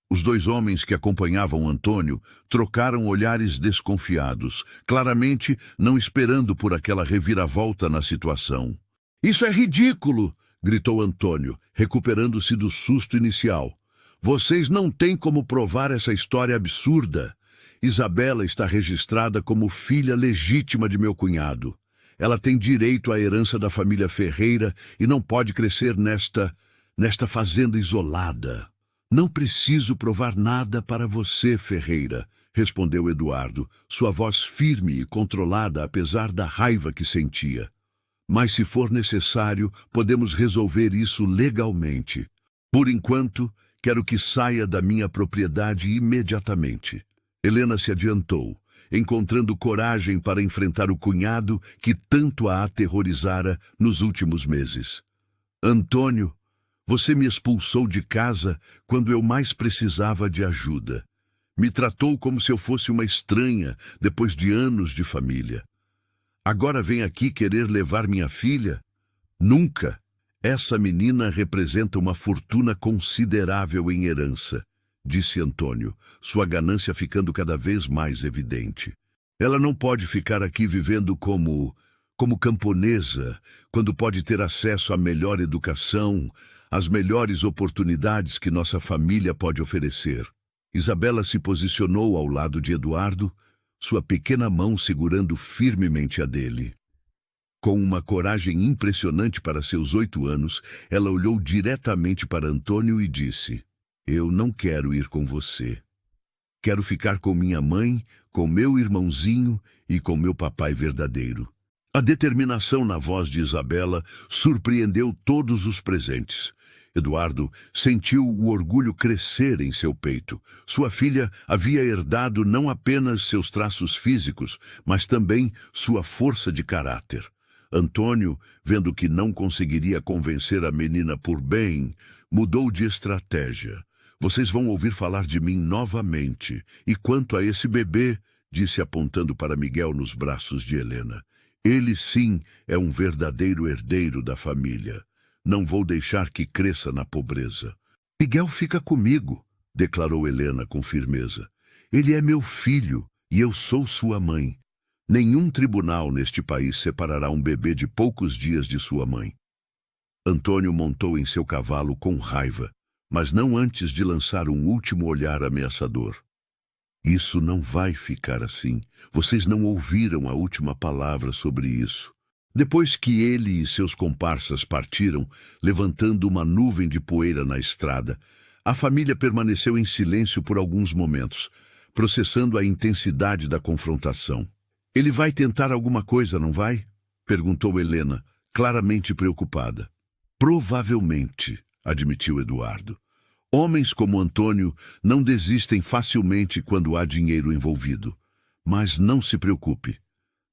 Os 2 homens que acompanhavam Antônio trocaram olhares desconfiados, claramente não esperando por aquela reviravolta na situação. "Isso é ridículo!" gritou Antônio, recuperando-se do susto inicial. "Vocês não têm como provar essa história absurda. Isabela está registrada como filha legítima de meu cunhado. Ela tem direito à herança da família Ferreira e não pode crescer nesta fazenda isolada." Não preciso provar nada para você, Ferreira, respondeu Eduardo, sua voz firme e controlada apesar da raiva que sentia. Mas se for necessário, podemos resolver isso legalmente. Por enquanto, quero que saia da minha propriedade imediatamente. Helena se adiantou, encontrando coragem para enfrentar o cunhado que tanto a aterrorizara nos últimos meses. Antônio, você me expulsou de casa quando eu mais precisava de ajuda. Me tratou como se eu fosse uma estranha depois de anos de família. Agora vem aqui querer levar minha filha? Nunca! Essa menina representa uma fortuna considerável em herança, disse Antônio, sua ganância ficando cada vez mais evidente. Ela não pode ficar aqui vivendo como camponesa, quando pode ter acesso à melhor educação, às melhores oportunidades que nossa família pode oferecer. Isabela se posicionou ao lado de Eduardo, sua pequena mão segurando firmemente a dele. Com uma coragem impressionante para seus 8 anos, ela olhou diretamente para Antônio e disse: Eu não quero ir com você. Quero ficar com minha mãe, com meu irmãozinho e com meu papai verdadeiro. A determinação na voz de Isabela surpreendeu todos os presentes. Eduardo sentiu o orgulho crescer em seu peito. Sua filha havia herdado não apenas seus traços físicos, mas também sua força de caráter. Antônio, vendo que não conseguiria convencer a menina por bem, mudou de estratégia. Vocês vão ouvir falar de mim novamente. E quanto a esse bebê, disse apontando para Miguel nos braços de Helena, ele sim é um verdadeiro herdeiro da família. Não vou deixar que cresça na pobreza. Miguel fica comigo, declarou Helena com firmeza. Ele é meu filho e eu sou sua mãe. Nenhum tribunal neste país separará um bebê de poucos dias de sua mãe. Antônio montou em seu cavalo com raiva, mas não antes de lançar um último olhar ameaçador. Isso não vai ficar assim. Vocês não ouviram a última palavra sobre isso. Depois que ele e seus comparsas partiram, levantando uma nuvem de poeira na estrada, a família permaneceu em silêncio por alguns momentos, processando a intensidade da confrontação. Ele vai tentar alguma coisa, não vai? Perguntou Helena, claramente preocupada. Provavelmente, admitiu Eduardo. Homens como Antônio não desistem facilmente quando há dinheiro envolvido. Mas não se preocupe.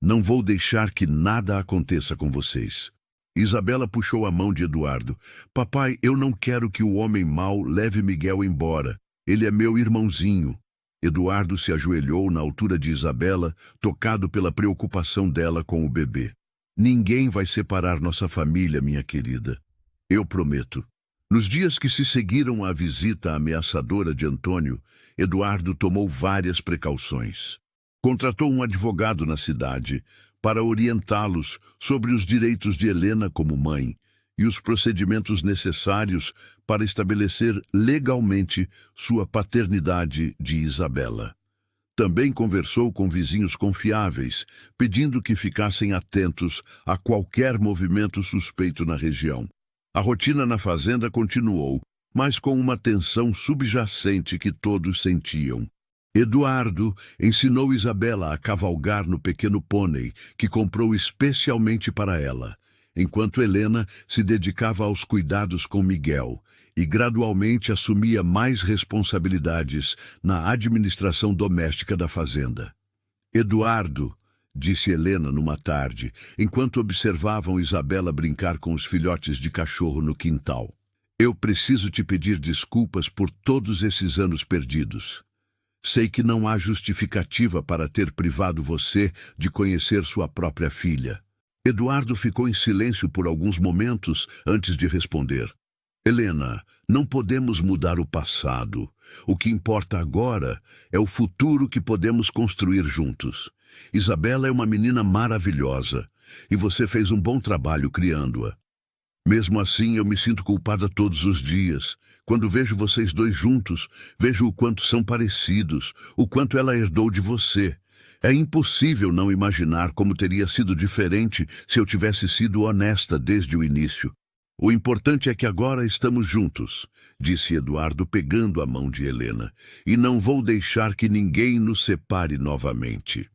Não vou deixar que nada aconteça com vocês. Isabela puxou a mão de Eduardo. Papai, eu não quero que o homem mau leve Miguel embora. Ele é meu irmãozinho. Eduardo se ajoelhou na altura de Isabela, tocado pela preocupação dela com o bebê. Ninguém vai separar nossa família, minha querida. Eu prometo. Nos dias que se seguiram à visita ameaçadora de Antônio, Eduardo tomou várias precauções. Contratou um advogado na cidade para orientá-los sobre os direitos de Helena como mãe e os procedimentos necessários para estabelecer legalmente sua paternidade de Isabela. Também conversou com vizinhos confiáveis, pedindo que ficassem atentos a qualquer movimento suspeito na região. A rotina na fazenda continuou, mas com uma tensão subjacente que todos sentiam. Eduardo ensinou Isabela a cavalgar no pequeno pônei que comprou especialmente para ela, enquanto Helena se dedicava aos cuidados com Miguel e gradualmente assumia mais responsabilidades na administração doméstica da fazenda. Eduardo, disse Helena numa tarde, enquanto observavam Isabela brincar com os filhotes de cachorro no quintal. Eu preciso te pedir desculpas por todos esses anos perdidos. Sei que não há justificativa para ter privado você de conhecer sua própria filha. Eduardo ficou em silêncio por alguns momentos antes de responder. Helena, não podemos mudar o passado. O que importa agora é o futuro que podemos construir juntos. Isabela é uma menina maravilhosa e você fez um bom trabalho criando-a. Mesmo assim, eu me sinto culpada todos os dias. Quando vejo vocês dois juntos, vejo o quanto são parecidos, o quanto ela herdou de você. É impossível não imaginar como teria sido diferente se eu tivesse sido honesta desde o início. O importante é que agora estamos juntos, disse Eduardo pegando a mão de Helena, e não vou deixar que ninguém nos separe novamente.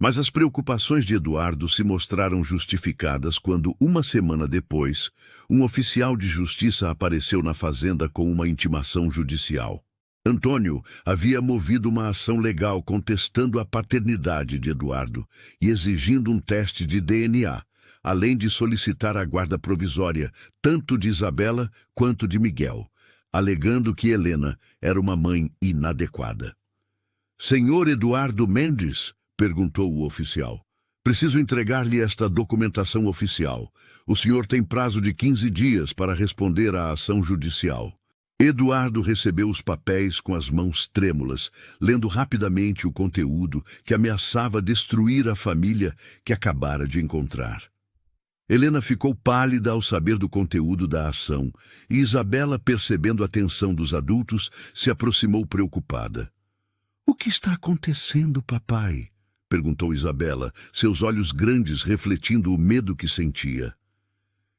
Mas as preocupações de Eduardo se mostraram justificadas quando, uma semana depois, um oficial de justiça apareceu na fazenda com uma intimação judicial. Antônio havia movido uma ação legal contestando a paternidade de Eduardo e exigindo um teste de DNA, além de solicitar a guarda provisória, tanto de Isabela quanto de Miguel, alegando que Helena era uma mãe inadequada. "Senhor Eduardo Mendes?", perguntou o oficial. "Preciso entregar-lhe esta documentação oficial. O senhor tem prazo de 15 dias para responder à ação judicial." Eduardo recebeu os papéis com as mãos trêmulas, lendo rapidamente o conteúdo que ameaçava destruir a família que acabara de encontrar. Helena ficou pálida ao saber do conteúdo da ação, e Isabela, percebendo a tensão dos adultos, se aproximou preocupada. "O que está acontecendo, papai?", perguntou Isabela, seus olhos grandes refletindo o medo que sentia.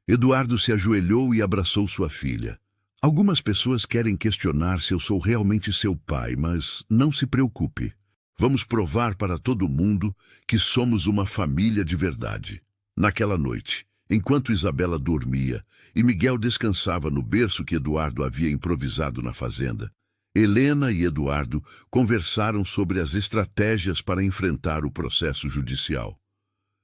Eduardo se ajoelhou e abraçou sua filha. "Algumas pessoas querem questionar se eu sou realmente seu pai, mas não se preocupe. Vamos provar para todo mundo que somos uma família de verdade." Naquela noite, enquanto Isabela dormia e Miguel descansava no berço que Eduardo havia improvisado na fazenda, Helena e Eduardo conversaram sobre as estratégias para enfrentar o processo judicial.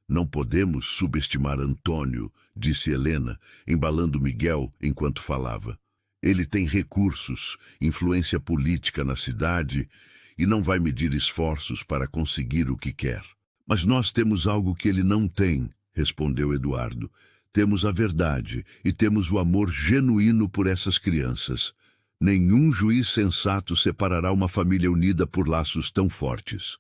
"Não podemos subestimar Antônio", disse Helena, embalando Miguel enquanto falava. "Ele tem recursos, influência política na cidade e não vai medir esforços para conseguir o que quer." "Mas nós temos algo que ele não tem", respondeu Eduardo. "Temos a verdade e temos o amor genuíno por essas crianças. Nenhum juiz sensato separará uma família unida por laços tão fortes."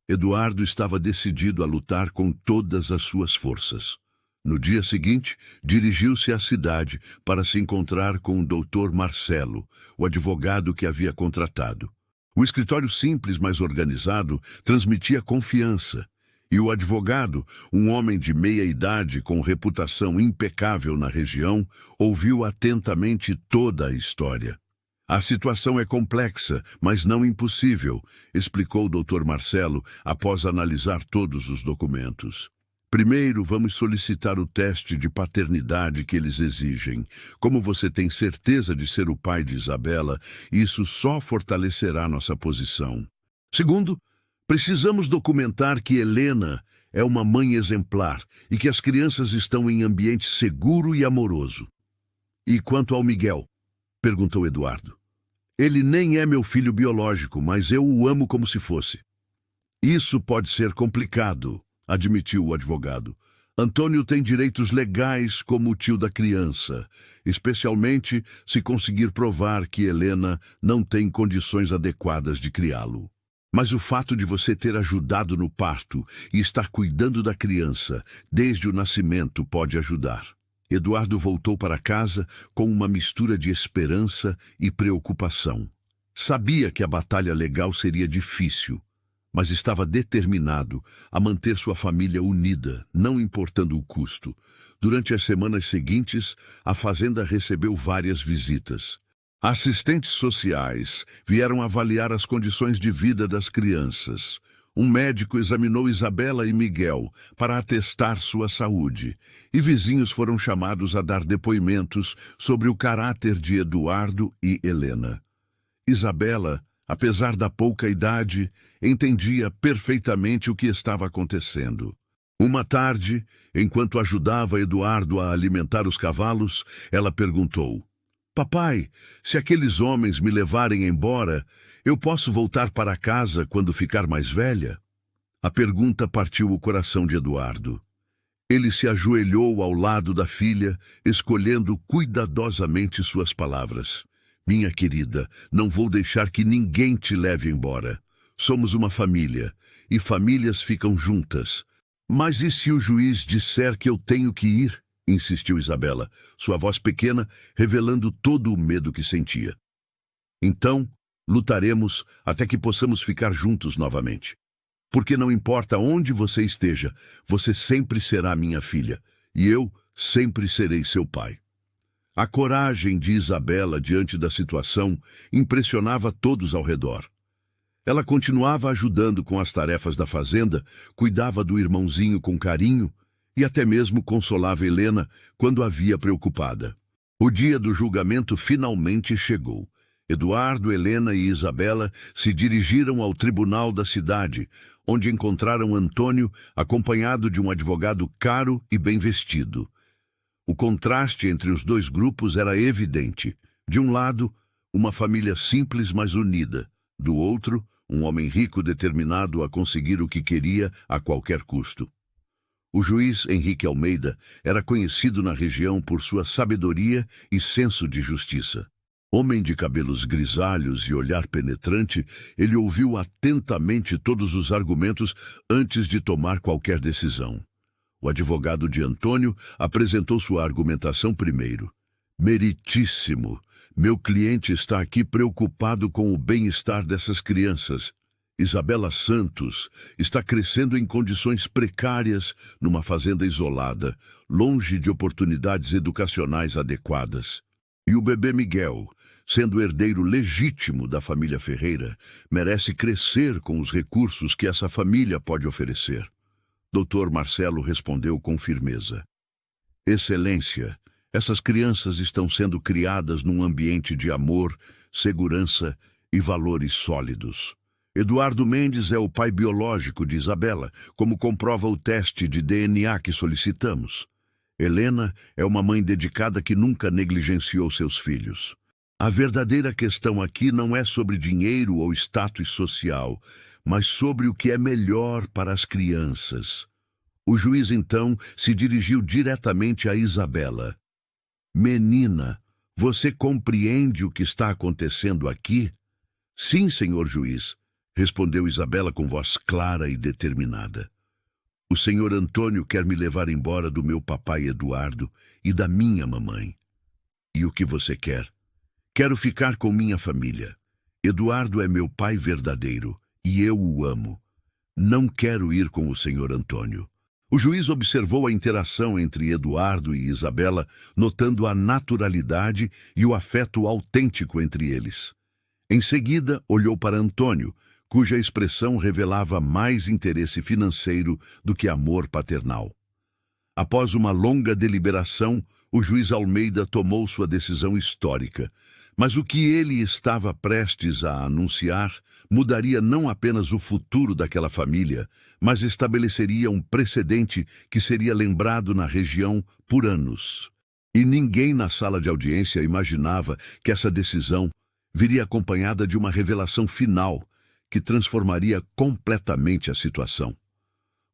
Eduardo estava decidido a lutar com todas as suas forças. No dia seguinte, dirigiu-se à cidade para se encontrar com o Dr. Marcelo, o advogado que havia contratado. O escritório simples, mas organizado, transmitia confiança. E o advogado, um homem de meia-idade com reputação impecável na região, ouviu atentamente toda a história. "A situação é complexa, mas não impossível", explicou o Dr. Marcelo após analisar todos os documentos. "Primeiro, vamos solicitar o teste de paternidade que eles exigem. Como você tem certeza de ser o pai de Isabela, isso só fortalecerá nossa posição. Segundo, precisamos documentar que Helena é uma mãe exemplar e que as crianças estão em ambiente seguro e amoroso." "E quanto ao Miguel?", perguntou Eduardo. "Ele nem é meu filho biológico, mas eu o amo como se fosse." "Isso pode ser complicado", admitiu o advogado. "Antônio tem direitos legais como o tio da criança, especialmente se conseguir provar que Helena não tem condições adequadas de criá-lo. Mas o fato de você ter ajudado no parto e estar cuidando da criança desde o nascimento pode ajudar." Eduardo voltou para casa com uma mistura de esperança e preocupação. Sabia que a batalha legal seria difícil, mas estava determinado a manter sua família unida, não importando o custo. Durante as semanas seguintes, a fazenda recebeu várias visitas. Assistentes sociais vieram avaliar as condições de vida das crianças. Um médico examinou Isabela e Miguel para atestar sua saúde, e vizinhos foram chamados a dar depoimentos sobre o caráter de Eduardo e Helena. Isabela, apesar da pouca idade, entendia perfeitamente o que estava acontecendo. Uma tarde, enquanto ajudava Eduardo a alimentar os cavalos, ela perguntou: "Papai, se aqueles homens me levarem embora, eu posso voltar para casa quando ficar mais velha?" A pergunta partiu o coração de Eduardo. Ele se ajoelhou ao lado da filha, escolhendo cuidadosamente suas palavras. "Minha querida, não vou deixar que ninguém te leve embora. Somos uma família, e famílias ficam juntas. Mas e se o juiz disser que eu tenho que ir?", insistiu Isabela, sua voz pequena revelando todo o medo que sentia. "Então, lutaremos até que possamos ficar juntos novamente. Porque não importa onde você esteja, você sempre será minha filha, e eu sempre serei seu pai. A coragem de Isabela diante da situação impressionava todos ao redor. Ela continuava ajudando com as tarefas da fazenda, cuidava do irmãozinho com carinho e até mesmo consolava Helena quando a via preocupada. O dia do julgamento finalmente chegou. Eduardo, Helena e Isabela se dirigiram ao tribunal da cidade, onde encontraram Antônio acompanhado de um advogado caro e bem vestido. O contraste entre os dois grupos era evidente. De um lado, uma família simples mas unida. Do outro, um homem rico determinado a conseguir o que queria a qualquer custo. O juiz Henrique Almeida era conhecido na região por sua sabedoria e senso de justiça. Homem de cabelos grisalhos e olhar penetrante, ele ouviu atentamente todos os argumentos antes de tomar qualquer decisão. O advogado de Antônio apresentou sua argumentação primeiro. Meritíssimo, meu cliente está aqui preocupado com o bem-estar dessas crianças. Isabela Santos está crescendo em condições precárias numa fazenda isolada, longe de oportunidades educacionais adequadas. E o bebê Miguel, sendo herdeiro legítimo da família Ferreira, merece crescer com os recursos que essa família pode oferecer. Dr. Marcelo respondeu com firmeza. Excelência, essas crianças estão sendo criadas num ambiente de amor, segurança e valores sólidos. Eduardo Mendes é o pai biológico de Isabela, como comprova o teste de DNA que solicitamos. Helena é uma mãe dedicada que nunca negligenciou seus filhos. A verdadeira questão aqui não é sobre dinheiro ou status social, mas sobre o que é melhor para as crianças. O juiz, então, se dirigiu diretamente a Isabela. Menina, você compreende o que está acontecendo aqui? Sim, senhor juiz, respondeu Isabela com voz clara e determinada. O senhor Antônio quer me levar embora do meu papai Eduardo e da minha mamãe. E o que você quer? Quero ficar com minha família. Eduardo é meu pai verdadeiro e eu o amo. Não quero ir com o senhor Antônio. O juiz observou a interação entre Eduardo e Isabela, notando a naturalidade e o afeto autêntico entre eles. Em seguida, olhou para Antônio, cuja expressão revelava mais interesse financeiro do que amor paternal. Após uma longa deliberação, o juiz Almeida tomou sua decisão histórica, mas o que ele estava prestes a anunciar mudaria não apenas o futuro daquela família, mas estabeleceria um precedente que seria lembrado na região por anos. E ninguém na sala de audiência imaginava que essa decisão viria acompanhada de uma revelação final que transformaria completamente a situação.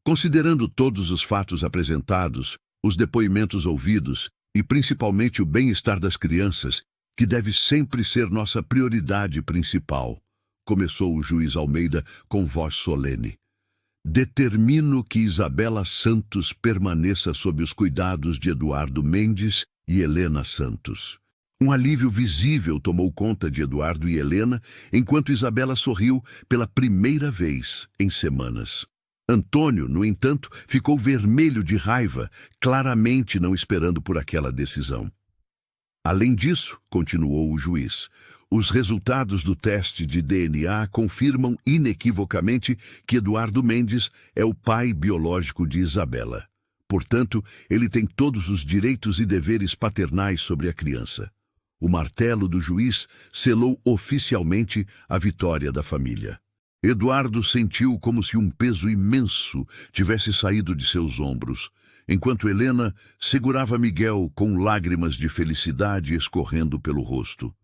Considerando todos os fatos apresentados, os depoimentos ouvidos e principalmente o bem-estar das crianças, que deve sempre ser nossa prioridade principal, começou o juiz Almeida com voz solene. Determino que Isabela Santos permaneça sob os cuidados de Eduardo Mendes e Helena Santos. Um alívio visível tomou conta de Eduardo e Helena, enquanto Isabela sorriu pela primeira vez em semanas. Antônio, no entanto, ficou vermelho de raiva, claramente não esperando por aquela decisão. Além disso, continuou o juiz, os resultados do teste de DNA confirmam inequivocamente que Eduardo Mendes é o pai biológico de Isabela. Portanto, ele tem todos os direitos e deveres paternais sobre a criança. O martelo do juiz selou oficialmente a vitória da família. Eduardo sentiu como se um peso imenso tivesse saído de seus ombros, enquanto Helena segurava Miguel com lágrimas de felicidade escorrendo pelo rosto.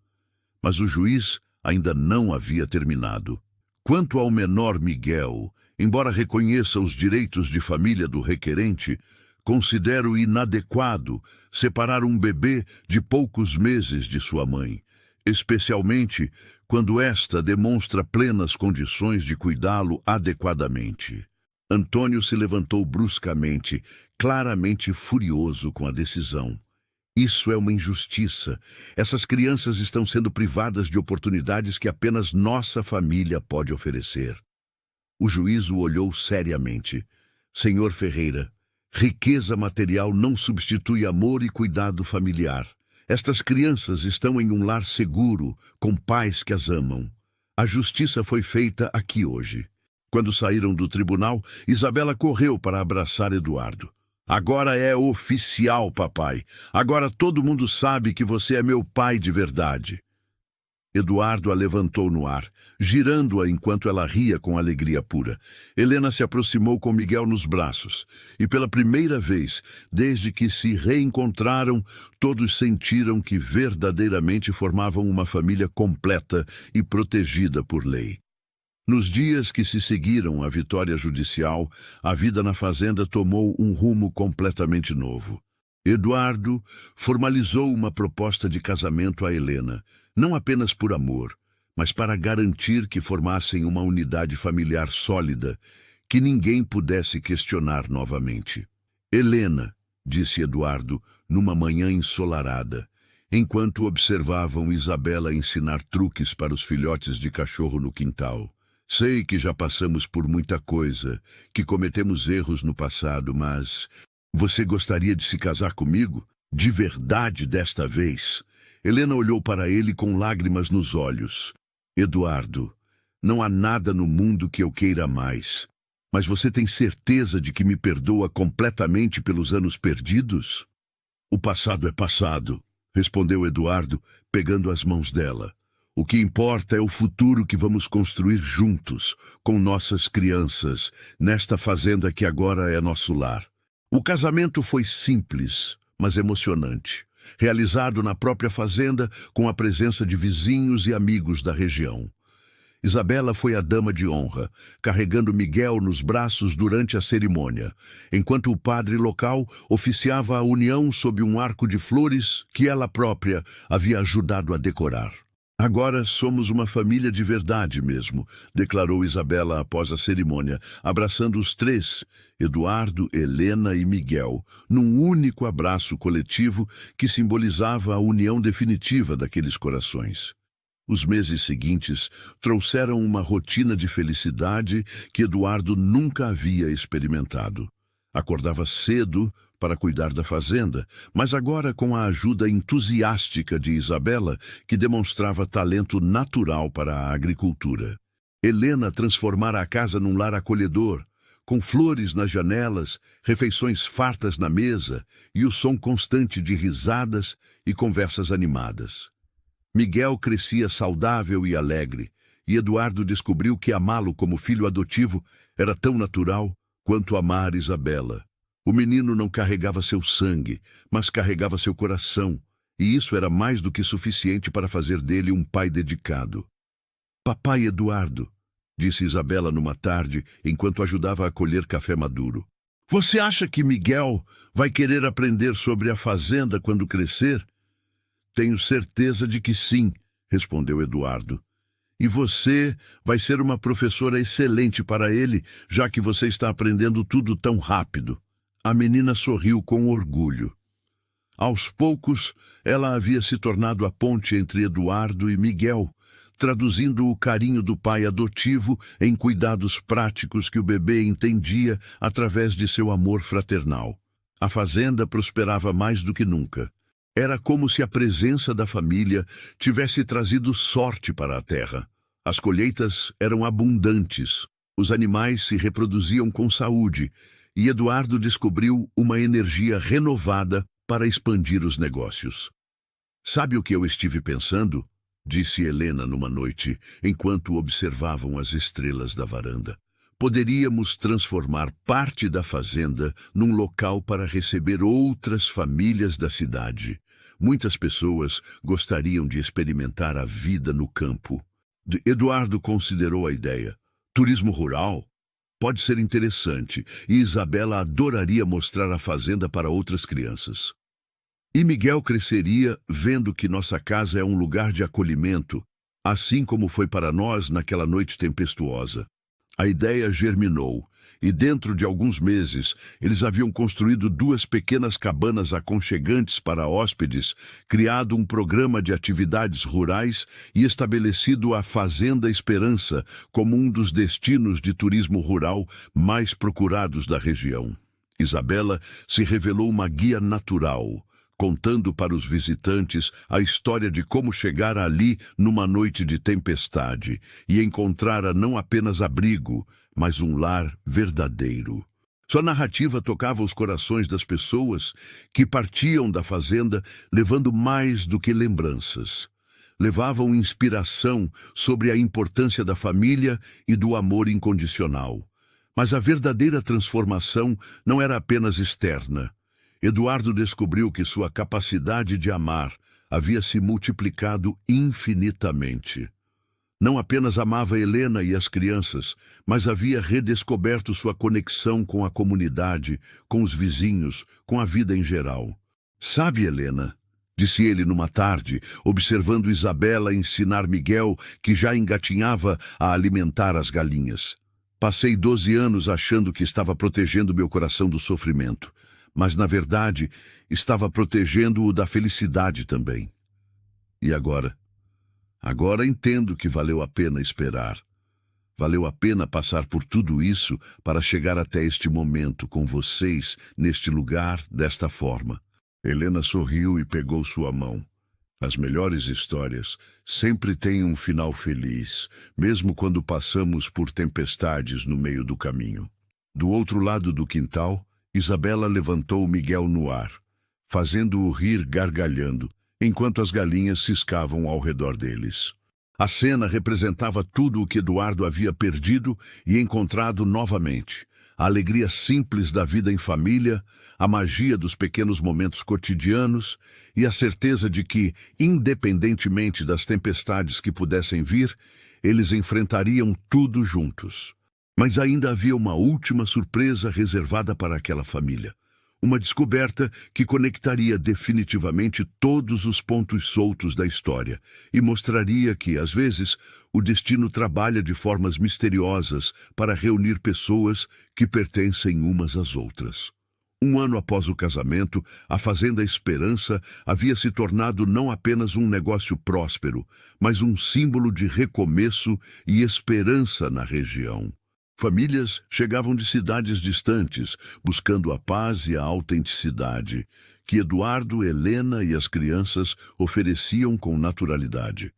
Mas o juiz ainda não havia terminado. Quanto ao menor Miguel, embora reconheça os direitos de família do requerente, considero inadequado separar um bebê de poucos meses de sua mãe, especialmente quando esta demonstra plenas condições de cuidá-lo adequadamente. Antônio se levantou bruscamente, claramente furioso com a decisão. Isso é uma injustiça. Essas crianças estão sendo privadas de oportunidades que apenas nossa família pode oferecer. O juiz o olhou seriamente. Senhor Ferreira, Riqueza material não substitui amor e cuidado familiar. Estas crianças estão em um lar seguro, com pais que as amam. A justiça foi feita aqui hoje. Quando saíram do tribunal, Isabela correu para abraçar Eduardo. Agora é oficial, papai. Agora todo mundo sabe que você é meu pai de verdade. Eduardo a levantou no ar, girando-a enquanto ela ria com alegria pura. Helena se aproximou com Miguel nos braços, e pela primeira vez, desde que se reencontraram, todos sentiram que verdadeiramente formavam uma família completa e protegida por lei. Nos dias que se seguiram à vitória judicial, a vida na fazenda tomou um rumo completamente novo. Eduardo formalizou uma proposta de casamento a Helena, não apenas por amor, mas para garantir que formassem uma unidade familiar sólida, que ninguém pudesse questionar novamente. Helena, disse Eduardo, numa manhã ensolarada, enquanto observavam Isabela ensinar truques para os filhotes de cachorro no quintal. Sei que já passamos por muita coisa, que cometemos erros no passado, mas você gostaria de se casar comigo? De verdade desta vez? Helena olhou para ele com lágrimas nos olhos. Eduardo, não há nada no mundo que eu queira mais. Mas você tem certeza de que me perdoa completamente pelos anos perdidos? O passado é passado, respondeu Eduardo, pegando as mãos dela. O que importa é o futuro que vamos construir juntos, com nossas crianças, nesta fazenda que agora é nosso lar. O casamento foi simples, mas emocionante. Realizado na própria fazenda, com a presença de vizinhos e amigos da região. Isabela foi a dama de honra, carregando Miguel nos braços durante a cerimônia, enquanto o padre local oficiava a união sob um arco de flores que ela própria havia ajudado a decorar. Agora somos uma família de verdade mesmo, declarou Isabela após a cerimônia, abraçando os três, Eduardo, Helena e Miguel, num único abraço coletivo que simbolizava a união definitiva daqueles corações. Os meses seguintes trouxeram uma rotina de felicidade que Eduardo nunca havia experimentado. Acordava cedo para cuidar da fazenda, mas agora com a ajuda entusiástica de Isabela, que demonstrava talento natural para a agricultura. Helena transformara a casa num lar acolhedor, com flores nas janelas, refeições fartas na mesa e o som constante de risadas e conversas animadas. Miguel crescia saudável e alegre, e Eduardo descobriu que amá-lo como filho adotivo era tão natural quanto amar Isabela. O menino não carregava seu sangue, mas carregava seu coração, e isso era mais do que suficiente para fazer dele um pai dedicado. Papai Eduardo, disse Isabela numa tarde, enquanto ajudava a colher café maduro. Você acha que Miguel vai querer aprender sobre a fazenda quando crescer? Tenho certeza de que sim, respondeu Eduardo. E você vai ser uma professora excelente para ele, já que você está aprendendo tudo tão rápido. A menina sorriu com orgulho. Aos poucos, ela havia se tornado a ponte entre Eduardo e Miguel, traduzindo o carinho do pai adotivo em cuidados práticos que o bebê entendia através de seu amor fraternal. A fazenda prosperava mais do que nunca. Era como se a presença da família tivesse trazido sorte para a terra. As colheitas eram abundantes, os animais se reproduziam com saúde, e Eduardo descobriu uma energia renovada para expandir os negócios. Sabe o que eu estive pensando? Disse Helena numa noite, enquanto observavam as estrelas da varanda. Poderíamos transformar parte da fazenda num local para receber outras famílias da cidade. Muitas pessoas gostariam de experimentar a vida no campo. Eduardo considerou a ideia. Turismo rural? Pode ser interessante, e Isabela adoraria mostrar a fazenda para outras crianças. E Miguel cresceria vendo que nossa casa é um lugar de acolhimento, assim como foi para nós naquela noite tempestuosa. A ideia germinou, e dentro de alguns meses, eles haviam construído 2 pequenas cabanas aconchegantes para hóspedes, criado um programa de atividades rurais e estabelecido a Fazenda Esperança como um dos destinos de turismo rural mais procurados da região. Isabela se revelou uma guia natural, contando para os visitantes a história de como chegar ali numa noite de tempestade e encontrara não apenas abrigo, mas um lar verdadeiro. Sua narrativa tocava os corações das pessoas que partiam da fazenda levando mais do que lembranças. Levavam inspiração sobre a importância da família e do amor incondicional. Mas a verdadeira transformação não era apenas externa. Eduardo descobriu que sua capacidade de amar havia se multiplicado infinitamente. Não apenas amava Helena e as crianças, mas havia redescoberto sua conexão com a comunidade, com os vizinhos, com a vida em geral. "Sabe, Helena", disse ele numa tarde, observando Isabela ensinar Miguel, que já engatinhava, a alimentar as galinhas. "Passei 12 anos achando que estava protegendo meu coração do sofrimento, mas, na verdade, estava protegendo-o da felicidade também. E agora? Agora entendo que valeu a pena esperar. Valeu a pena passar por tudo isso para chegar até este momento com vocês, neste lugar, desta forma." Helena sorriu e pegou sua mão. "As melhores histórias sempre têm um final feliz, mesmo quando passamos por tempestades no meio do caminho." Do outro lado do quintal, Isabela levantou Miguel no ar, fazendo-o rir gargalhando, enquanto as galinhas ciscavam ao redor deles. A cena representava tudo o que Eduardo havia perdido e encontrado novamente. A alegria simples da vida em família, a magia dos pequenos momentos cotidianos e a certeza de que, independentemente das tempestades que pudessem vir, eles enfrentariam tudo juntos. Mas ainda havia uma última surpresa reservada para aquela família. Uma descoberta que conectaria definitivamente todos os pontos soltos da história e mostraria que, às vezes, o destino trabalha de formas misteriosas para reunir pessoas que pertencem umas às outras. 1 ano após o casamento, a Fazenda Esperança havia se tornado não apenas um negócio próspero, mas um símbolo de recomeço e esperança na região. Famílias chegavam de cidades distantes, buscando a paz e a autenticidade, que Eduardo, Helena e as crianças ofereciam com naturalidade.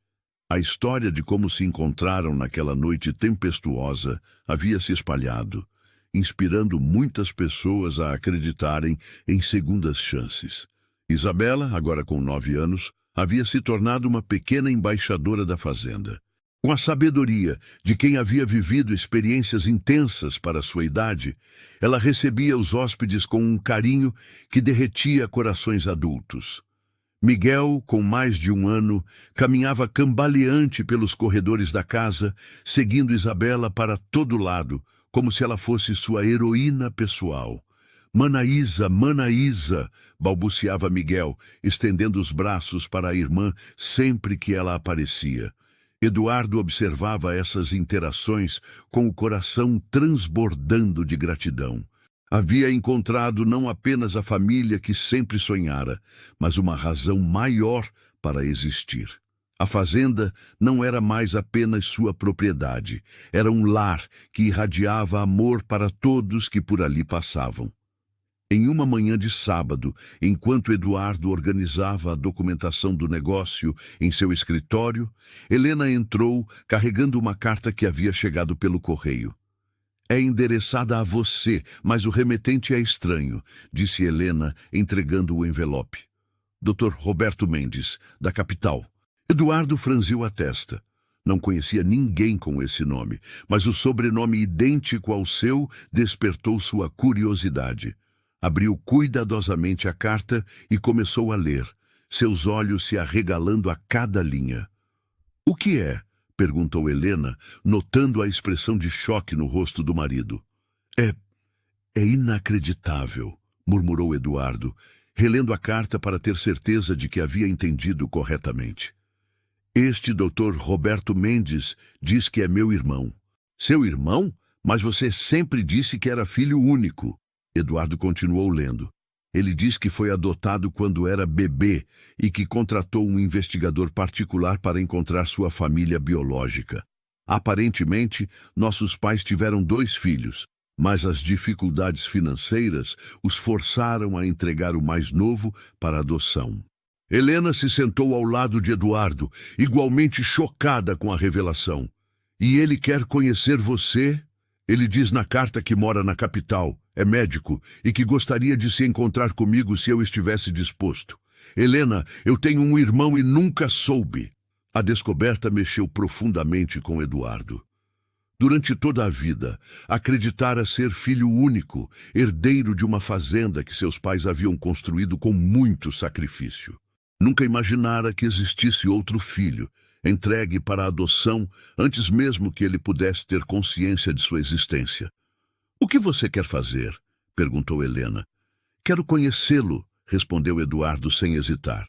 A história de como se encontraram naquela noite tempestuosa havia se espalhado, inspirando muitas pessoas a acreditarem em segundas chances. Isabela, agora com 9 anos, havia se tornado uma pequena embaixadora da fazenda. Com a sabedoria de quem havia vivido experiências intensas para sua idade, ela recebia os hóspedes com um carinho que derretia corações adultos. Miguel, com mais de 1 ano, caminhava cambaleante pelos corredores da casa, seguindo Isabela para todo lado, como se ela fosse sua heroína pessoal. "Manaísa, Manaísa", balbuciava Miguel, estendendo os braços para a irmã sempre que ela aparecia. Eduardo observava essas interações com o coração transbordando de gratidão. Havia encontrado não apenas a família que sempre sonhara, mas uma razão maior para existir. A fazenda não era mais apenas sua propriedade, era um lar que irradiava amor para todos que por ali passavam. Em uma manhã de sábado, enquanto Eduardo organizava a documentação do negócio em seu escritório, Helena entrou carregando uma carta que havia chegado pelo correio. "É endereçada a você, mas o remetente é estranho", disse Helena, entregando o envelope. "Dr. Roberto Mendes, da capital." Eduardo franziu a testa. Não conhecia ninguém com esse nome, mas o sobrenome idêntico ao seu despertou sua curiosidade. Abriu cuidadosamente a carta e começou a ler, seus olhos se arregalando a cada linha. "O que é?" perguntou Helena, notando a expressão de choque no rosto do marido. É inacreditável", murmurou Eduardo, relendo a carta para ter certeza de que havia entendido corretamente. "Este Dr. Roberto Mendes diz que é meu irmão." "Seu irmão? Mas você sempre disse que era filho único." Eduardo continuou lendo. "Ele diz que foi adotado quando era bebê e que contratou um investigador particular para encontrar sua família biológica. Aparentemente, nossos pais tiveram 2 filhos, mas as dificuldades financeiras os forçaram a entregar o mais novo para adoção. Helena se sentou ao lado de Eduardo, igualmente chocada com a revelação. E ele quer conhecer você? Ele diz na carta que mora na capital, é médico e que gostaria de se encontrar comigo se eu estivesse disposto. Helena, eu tenho um irmão e nunca soube. A descoberta mexeu profundamente com Eduardo. Durante toda a vida, acreditara ser filho único, herdeiro de uma fazenda que seus pais haviam construído com muito sacrifício. Nunca imaginara que existisse outro filho, entregue para a adoção antes mesmo que ele pudesse ter consciência de sua existência. "O que você quer fazer?" perguntou Helena. "Quero conhecê-lo", respondeu Eduardo sem hesitar.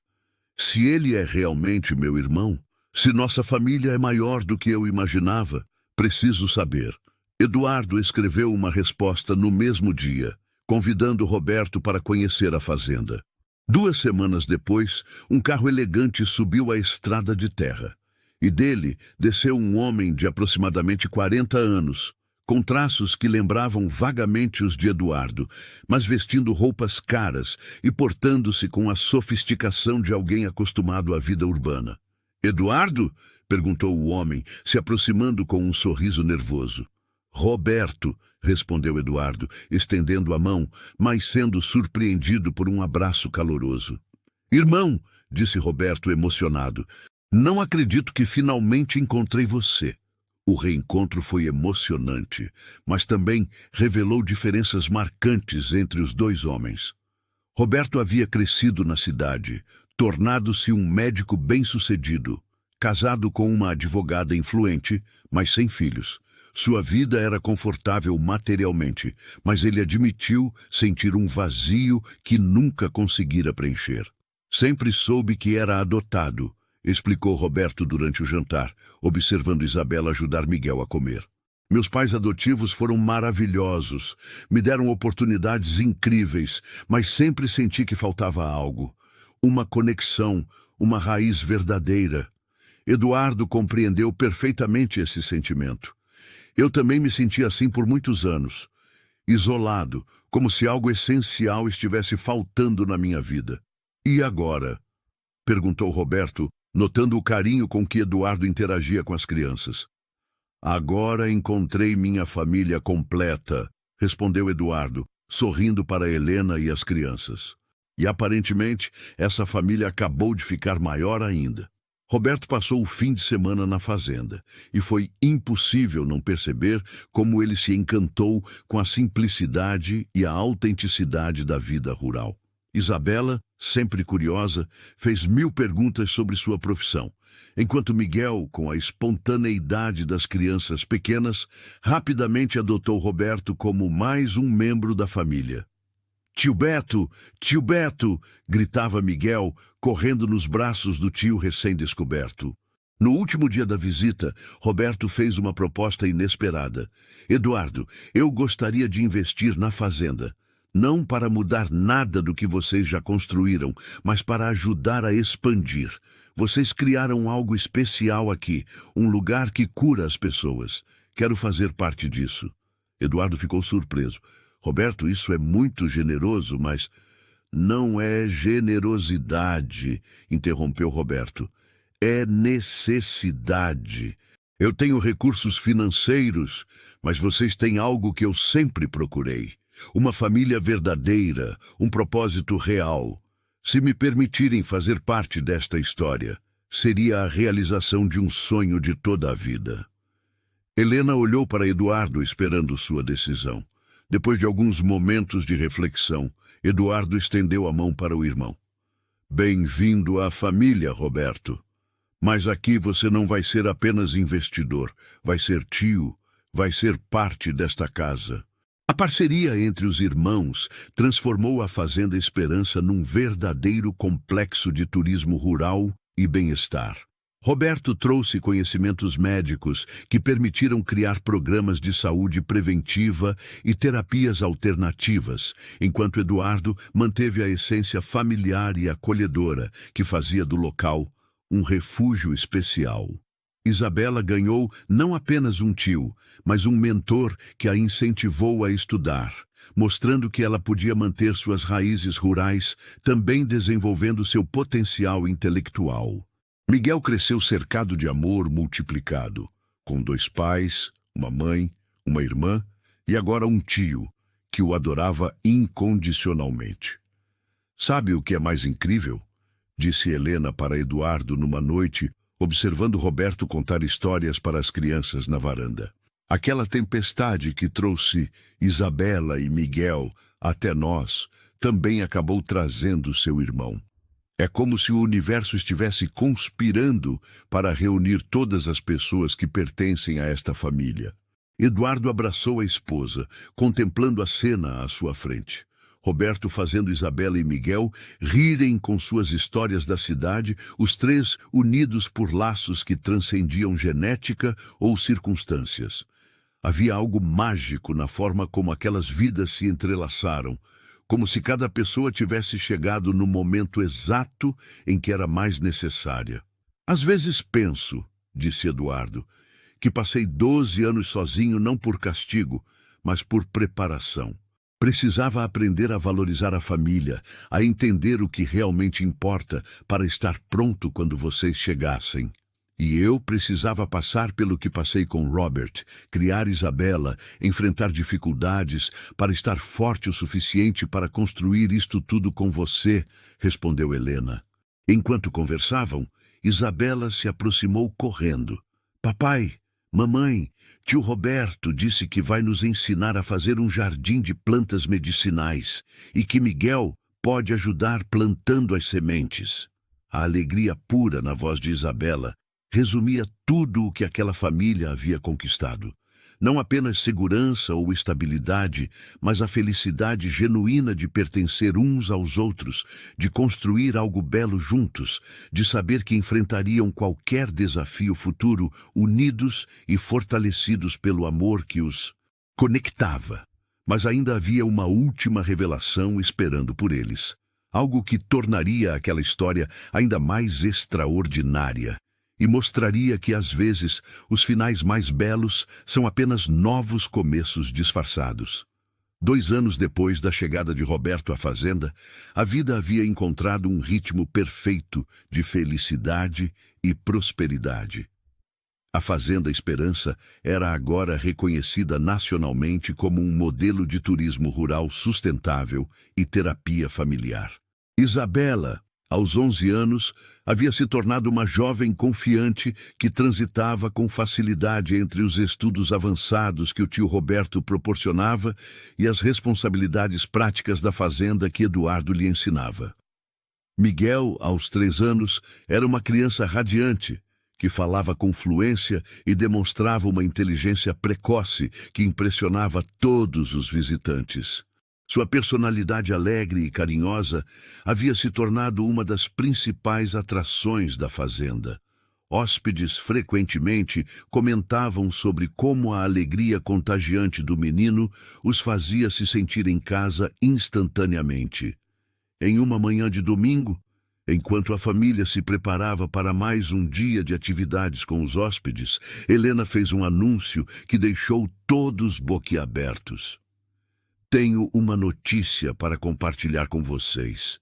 "Se ele é realmente meu irmão, se nossa família é maior do que eu imaginava, preciso saber." Eduardo escreveu uma resposta no mesmo dia, convidando Roberto para conhecer a fazenda. 2 semanas depois, um carro elegante subiu a estrada de terra, e dele desceu um homem de aproximadamente 40 anos, com traços que lembravam vagamente os de Eduardo, mas vestindo roupas caras e portando-se com a sofisticação de alguém acostumado à vida urbana. "Eduardo?" perguntou o homem, se aproximando com um sorriso nervoso. "Roberto", respondeu Eduardo, estendendo a mão, mas sendo surpreendido por um abraço caloroso. "Irmão", disse Roberto emocionado, "não acredito que finalmente encontrei você." O reencontro foi emocionante, mas também revelou diferenças marcantes entre os dois homens. Roberto havia crescido na cidade, tornado-se um médico bem-sucedido, casado com uma advogada influente, mas sem filhos. Sua vida era confortável materialmente, mas ele admitiu sentir um vazio que nunca conseguira preencher. "Sempre soube que era adotado", explicou Roberto durante o jantar, observando Isabela ajudar Miguel a comer. "Meus pais adotivos foram maravilhosos, me deram oportunidades incríveis, mas sempre senti que faltava algo. Uma conexão, uma raiz verdadeira." Eduardo compreendeu perfeitamente esse sentimento. "Eu também me senti assim por muitos anos, isolado, como se algo essencial estivesse faltando na minha vida." "E agora?" perguntou Roberto, notando o carinho com que Eduardo interagia com as crianças. "Agora encontrei minha família completa", respondeu Eduardo, sorrindo para Helena e as crianças. E aparentemente, essa família acabou de ficar maior ainda. Roberto passou o fim de semana na fazenda, e foi impossível não perceber como ele se encantou com a simplicidade e a autenticidade da vida rural. Isabela, sempre curiosa, fez 1000 perguntas sobre sua profissão, enquanto Miguel, com a espontaneidade das crianças pequenas, rapidamente adotou Roberto como mais um membro da família. Tio Beto!" gritava Miguel, correndo nos braços do tio recém-descoberto. No último dia da visita, Roberto fez uma proposta inesperada. "Eduardo, eu gostaria de investir na fazenda. Não para mudar nada do que vocês já construíram, mas para ajudar a expandir. Vocês criaram algo especial aqui, um lugar que cura as pessoas. Quero fazer parte disso." Eduardo ficou surpreso. "Roberto, isso é muito generoso, mas..." "Não é generosidade", interrompeu Roberto. "É necessidade. Eu tenho recursos financeiros, mas vocês têm algo que eu sempre procurei. Uma família verdadeira, um propósito real. Se me permitirem fazer parte desta história, seria a realização de um sonho de toda a vida." Helena olhou para Eduardo esperando sua decisão. Depois de alguns momentos de reflexão, Eduardo estendeu a mão para o irmão. "Bem-vindo à família, Roberto. Mas aqui você não vai ser apenas investidor, vai ser tio, vai ser parte desta casa." A parceria entre os irmãos transformou a Fazenda Esperança num verdadeiro complexo de turismo rural e bem-estar. Roberto trouxe conhecimentos médicos que permitiram criar programas de saúde preventiva e terapias alternativas, enquanto Eduardo manteve a essência familiar e acolhedora que fazia do local um refúgio especial. Isabela ganhou não apenas um tio, mas um mentor que a incentivou a estudar, mostrando que ela podia manter suas raízes rurais, também desenvolvendo seu potencial intelectual. Miguel cresceu cercado de amor multiplicado, com 2 pais, uma mãe, uma irmã e agora um tio, que o adorava incondicionalmente. "Sabe o que é mais incrível?", disse Helena para Eduardo numa noite, observando Roberto contar histórias para as crianças na varanda. "Aquela tempestade que trouxe Isabela e Miguel até nós também acabou trazendo seu irmão. É como se o universo estivesse conspirando para reunir todas as pessoas que pertencem a esta família." Eduardo abraçou a esposa, contemplando a cena à sua frente. Roberto fazendo Isabela e Miguel rirem com suas histórias da cidade, os 3 unidos por laços que transcendiam genética ou circunstâncias. Havia algo mágico na forma como aquelas vidas se entrelaçaram, como se cada pessoa tivesse chegado no momento exato em que era mais necessária. "Às vezes penso", disse Eduardo, "que passei 12 anos sozinho não por castigo, mas por preparação. Precisava aprender a valorizar a família, a entender o que realmente importa para estar pronto quando vocês chegassem. E eu precisava passar pelo que passei com Robert, criar Isabela, enfrentar dificuldades para estar forte o suficiente para construir isto tudo com você", respondeu Helena. Enquanto conversavam, Isabela se aproximou correndo. "Papai, mamãe, tio Roberto disse que vai nos ensinar a fazer um jardim de plantas medicinais e que Miguel pode ajudar plantando as sementes." A alegria pura na voz de Isabela resumia tudo o que aquela família havia conquistado. Não apenas segurança ou estabilidade, mas a felicidade genuína de pertencer uns aos outros, de construir algo belo juntos, de saber que enfrentariam qualquer desafio futuro unidos e fortalecidos pelo amor que os conectava. Mas ainda havia uma última revelação esperando por eles. Algo que tornaria aquela história ainda mais extraordinária. E mostraria que, às vezes, os finais mais belos são apenas novos começos disfarçados. 2 anos depois da chegada de Roberto à fazenda, a vida havia encontrado um ritmo perfeito de felicidade e prosperidade. A Fazenda Esperança era agora reconhecida nacionalmente como um modelo de turismo rural sustentável e terapia familiar. Isabela, aos 11 anos, havia se tornado uma jovem confiante que transitava com facilidade entre os estudos avançados que o tio Roberto proporcionava e as responsabilidades práticas da fazenda que Eduardo lhe ensinava. Miguel, aos 3 anos, era uma criança radiante, que falava com fluência e demonstrava uma inteligência precoce que impressionava todos os visitantes. Sua personalidade alegre e carinhosa havia se tornado uma das principais atrações da fazenda. Hóspedes frequentemente comentavam sobre como a alegria contagiante do menino os fazia se sentir em casa instantaneamente. Em uma manhã de domingo, enquanto a família se preparava para mais um dia de atividades com os hóspedes, Helena fez um anúncio que deixou todos boquiabertos. "Tenho uma notícia para compartilhar com vocês.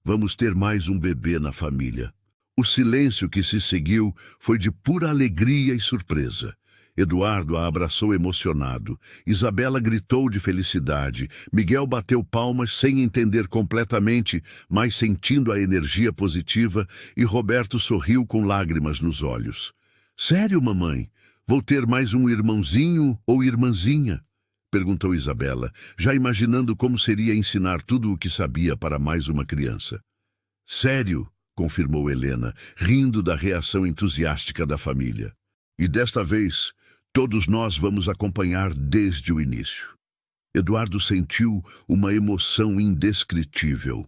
Vamos ter mais um bebê na família." O silêncio que se seguiu foi de pura alegria e surpresa. Eduardo a abraçou emocionado. Isabela gritou de felicidade. Miguel bateu palmas sem entender completamente, mas sentindo a energia positiva, e Roberto sorriu com lágrimas nos olhos. "Sério, mamãe? Vou ter mais um irmãozinho ou irmãzinha?" perguntou Isabela, já imaginando como seria ensinar tudo o que sabia para mais uma criança. "Sério", confirmou Helena, rindo da reação entusiástica da família. "E desta vez, todos nós vamos acompanhar desde o início." Eduardo sentiu uma emoção indescritível.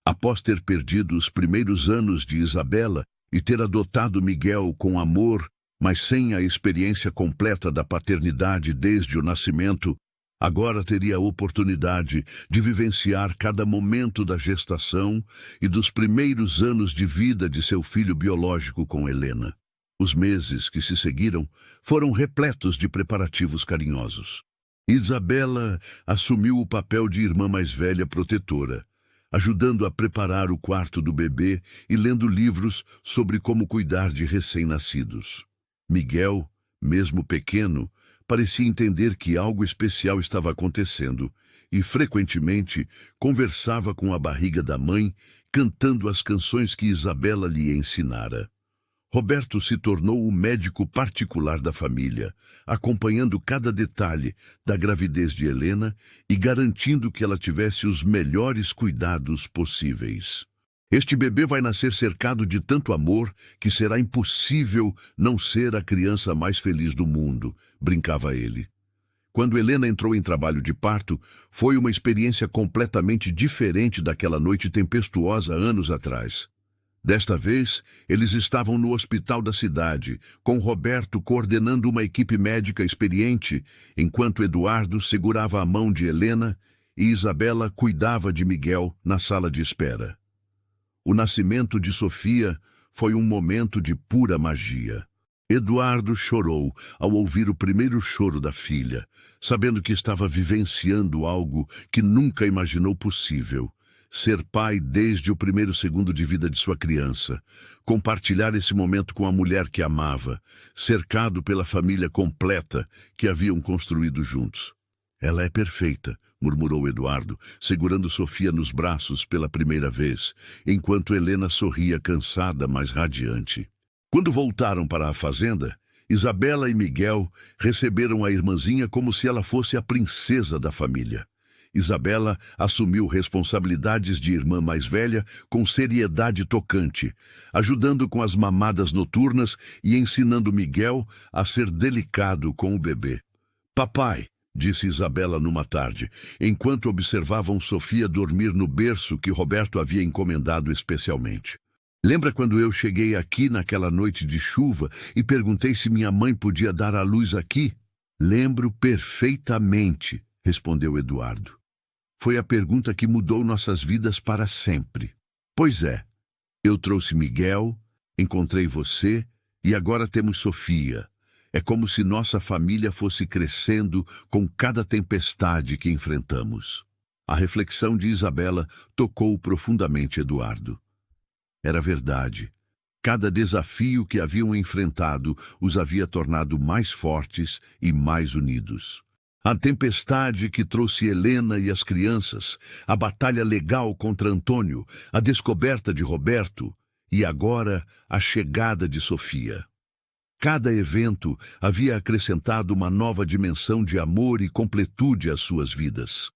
Após ter perdido os primeiros anos de Isabela e ter adotado Miguel com amor, mas sem a experiência completa da paternidade desde o nascimento, agora teria a oportunidade de vivenciar cada momento da gestação e dos primeiros anos de vida de seu filho biológico com Helena. Os meses que se seguiram foram repletos de preparativos carinhosos. Isabela assumiu o papel de irmã mais velha protetora, ajudando a preparar o quarto do bebê e lendo livros sobre como cuidar de recém-nascidos. Miguel, mesmo pequeno, parecia entender que algo especial estava acontecendo e, frequentemente, conversava com a barriga da mãe, cantando as canções que Isabela lhe ensinara. Roberto se tornou o médico particular da família, acompanhando cada detalhe da gravidez de Helena e garantindo que ela tivesse os melhores cuidados possíveis. Este bebê vai nascer cercado de tanto amor que será impossível não ser a criança mais feliz do mundo, brincava ele. Quando Helena entrou em trabalho de parto, foi uma experiência completamente diferente daquela noite tempestuosa anos atrás. Desta vez, eles estavam no hospital da cidade, com Roberto coordenando uma equipe médica experiente, enquanto Eduardo segurava a mão de Helena e Isabela cuidava de Miguel na sala de espera. O nascimento de Sofia foi um momento de pura magia. Eduardo chorou ao ouvir o primeiro choro da filha, sabendo que estava vivenciando algo que nunca imaginou possível. Ser pai desde o primeiro segundo de vida de sua criança, compartilhar esse momento com a mulher que amava, cercado pela família completa que haviam construído juntos. Ela é perfeita, murmurou Eduardo, segurando Sofia nos braços pela primeira vez, enquanto Helena sorria cansada, mas radiante. Quando voltaram para a fazenda, Isabela e Miguel receberam a irmãzinha como se ela fosse a princesa da família. Isabela assumiu responsabilidades de irmã mais velha com seriedade tocante, ajudando com as mamadas noturnas e ensinando Miguel a ser delicado com o bebê. "Papai", disse Isabela numa tarde, enquanto observavam Sofia dormir no berço que Roberto havia encomendado especialmente. "Lembra quando eu cheguei aqui naquela noite de chuva e perguntei se minha mãe podia dar à luz aqui?" "Lembro perfeitamente", respondeu Eduardo. "Foi a pergunta que mudou nossas vidas para sempre." "Pois é, eu trouxe Miguel, encontrei você e agora temos Sofia. É como se nossa família fosse crescendo com cada tempestade que enfrentamos." A reflexão de Isabela tocou profundamente Eduardo. Era verdade. Cada desafio que haviam enfrentado os havia tornado mais fortes e mais unidos. A tempestade que trouxe Helena e as crianças, a batalha legal contra Antônio, a descoberta de Roberto e agora a chegada de Sofia. Cada evento havia acrescentado uma nova dimensão de amor e completude às suas vidas.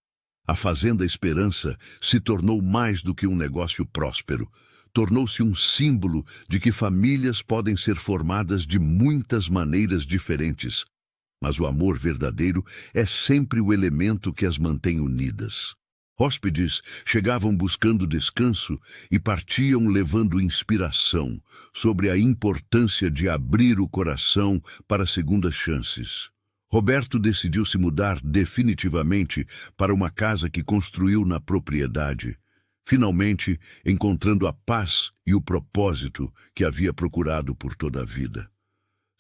A Fazenda Esperança se tornou mais do que um negócio próspero. Tornou-se um símbolo de que famílias podem ser formadas de muitas maneiras diferentes, mas o amor verdadeiro é sempre o elemento que as mantém unidas. Hóspedes chegavam buscando descanso e partiam levando inspiração sobre a importância de abrir o coração para segundas chances. Roberto decidiu se mudar definitivamente para uma casa que construiu na propriedade, finalmente encontrando a paz e o propósito que havia procurado por toda a vida.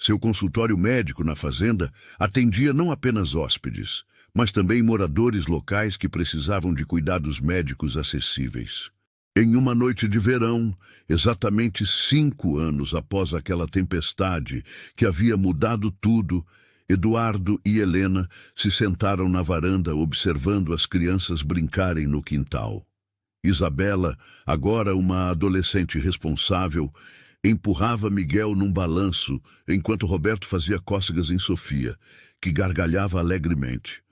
Seu consultório médico na fazenda atendia não apenas hóspedes, mas também moradores locais que precisavam de cuidados médicos acessíveis. Em uma noite de verão, exatamente 5 anos após aquela tempestade que havia mudado tudo, Eduardo e Helena se sentaram na varanda observando as crianças brincarem no quintal. Isabela, agora uma adolescente responsável, empurrava Miguel num balanço, enquanto Roberto fazia cócegas em Sofia, que gargalhava alegremente.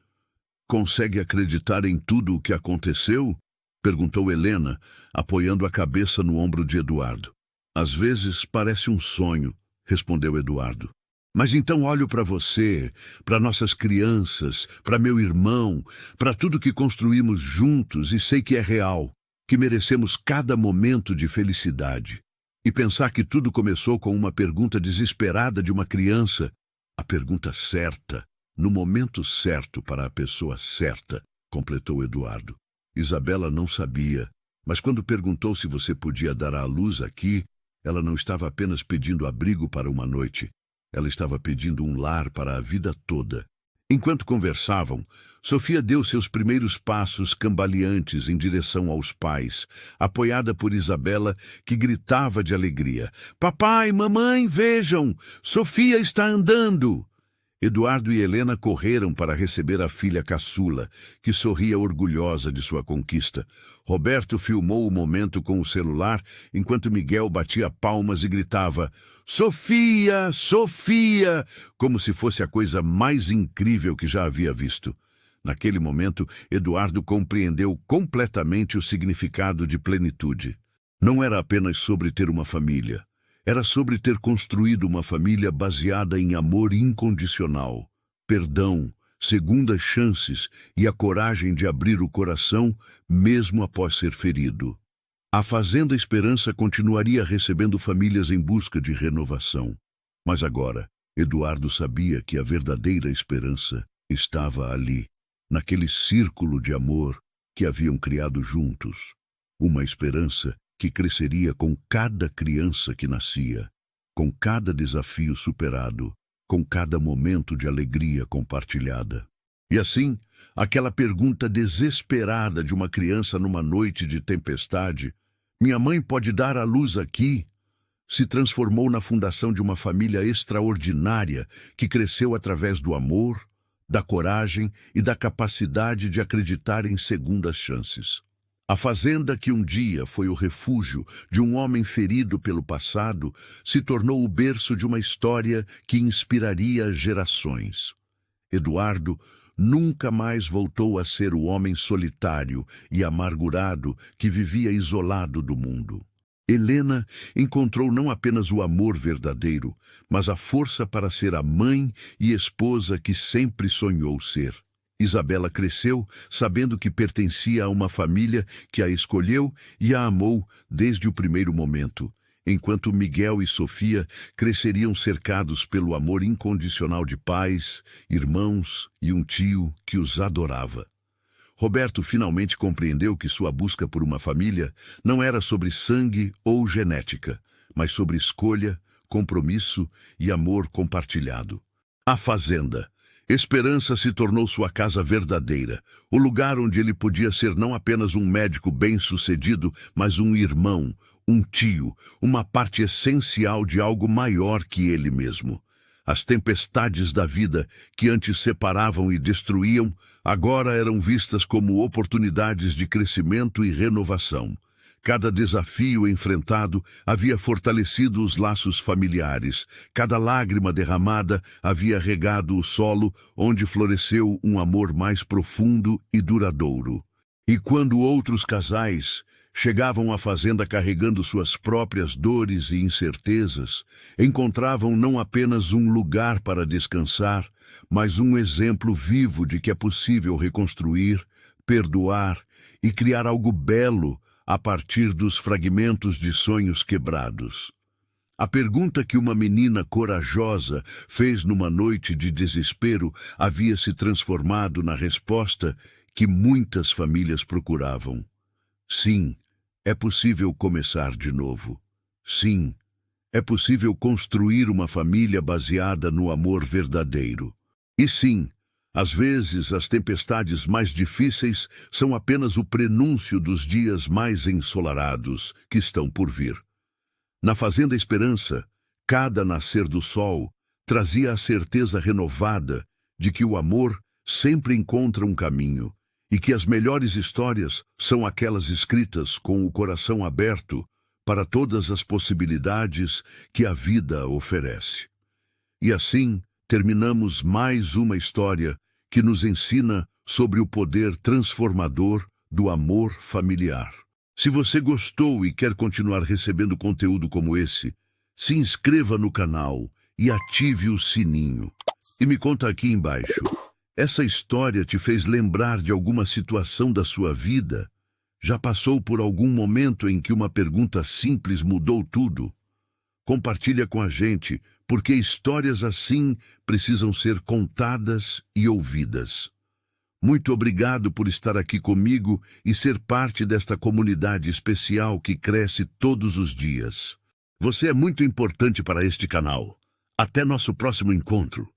"Consegue acreditar em tudo o que aconteceu?" perguntou Helena, apoiando a cabeça no ombro de Eduardo. "Às vezes parece um sonho", respondeu Eduardo. "Mas então olho para você, para nossas crianças, para meu irmão, para tudo que construímos juntos e sei que é real, que merecemos cada momento de felicidade. E pensar que tudo começou com uma pergunta desesperada de uma criança, a pergunta certa, no momento certo para a pessoa certa", completou Eduardo. Isabela não sabia, mas quando perguntou se você podia dar à luz aqui, Ela não estava apenas pedindo abrigo para uma noite, ela estava pedindo um lar para a vida toda. Enquanto conversavam, Sofia deu seus primeiros passos cambaleantes em direção aos pais, apoiada por Isabela, que gritava de alegria. Papai, mamãe, vejam! Sofia está andando! Eduardo e Helena correram para receber a filha caçula, que sorria orgulhosa de sua conquista. Roberto filmou o momento com o celular, enquanto Miguel batia palmas e gritava Sofia, Sofia, como se fosse a coisa mais incrível que já havia visto. Naquele momento, Eduardo compreendeu completamente o significado de plenitude. Não era apenas sobre ter uma família. Era sobre ter construído uma família baseada em amor incondicional, perdão, segundas chances e a coragem de abrir o coração mesmo após ser ferido. A Fazenda Esperança continuaria recebendo famílias em busca de renovação. Mas agora, Eduardo sabia que a verdadeira esperança estava ali, naquele círculo de amor que haviam criado juntos. Uma esperança que cresceria com cada criança que nascia, com cada desafio superado, com cada momento de alegria compartilhada. E assim, aquela pergunta desesperada de uma criança numa noite de tempestade, minha mãe pode dar à luz aqui, se transformou na fundação de uma família extraordinária que cresceu através do amor, da coragem e da capacidade de acreditar em segundas chances. A fazenda que um dia foi o refúgio de um homem ferido pelo passado se tornou o berço de uma história que inspiraria gerações. Eduardo nunca mais voltou a ser o homem solitário e amargurado que vivia isolado do mundo. Helena encontrou não apenas o amor verdadeiro, mas a força para ser a mãe e esposa que sempre sonhou ser. Isabela cresceu sabendo que pertencia a uma família que a escolheu e a amou desde o primeiro momento, enquanto Miguel e Sofia cresceriam cercados pelo amor incondicional de pais, irmãos e um tio que os adorava. Roberto finalmente compreendeu que sua busca por uma família não era sobre sangue ou genética, mas sobre escolha, compromisso e amor compartilhado. A Fazenda. Esperança se tornou sua casa verdadeira, o lugar onde ele podia ser não apenas um médico bem-sucedido, mas um irmão, um tio, uma parte essencial de algo maior que ele mesmo. As tempestades da vida, que antes separavam e destruíam, agora eram vistas como oportunidades de crescimento e renovação. Cada desafio enfrentado havia fortalecido os laços familiares. Cada lágrima derramada havia regado o solo onde floresceu um amor mais profundo e duradouro. E quando outros casais chegavam à fazenda carregando suas próprias dores e incertezas, encontravam não apenas um lugar para descansar, mas um exemplo vivo de que é possível reconstruir, perdoar e criar algo belo a partir dos fragmentos de sonhos quebrados. A pergunta que uma menina corajosa fez numa noite de desespero havia se transformado na resposta que muitas famílias procuravam. Sim, é possível começar de novo. Sim, é possível construir uma família baseada no amor verdadeiro. E sim, às vezes, as tempestades mais difíceis são apenas o prenúncio dos dias mais ensolarados que estão por vir. Na Fazenda Esperança, cada nascer do sol trazia a certeza renovada de que o amor sempre encontra um caminho e que as melhores histórias são aquelas escritas com o coração aberto para todas as possibilidades que a vida oferece. E assim, terminamos mais uma história que nos ensina sobre o poder transformador do amor familiar. Se você gostou e quer continuar recebendo conteúdo como esse, se inscreva no canal e ative o sininho. E me conta aqui embaixo, essa história te fez lembrar de alguma situação da sua vida? Já passou por algum momento em que uma pergunta simples mudou tudo? Compartilha com a gente, porque histórias assim precisam ser contadas e ouvidas. Muito obrigado por estar aqui comigo e ser parte desta comunidade especial que cresce todos os dias. Você é muito importante para este canal. Até nosso próximo encontro.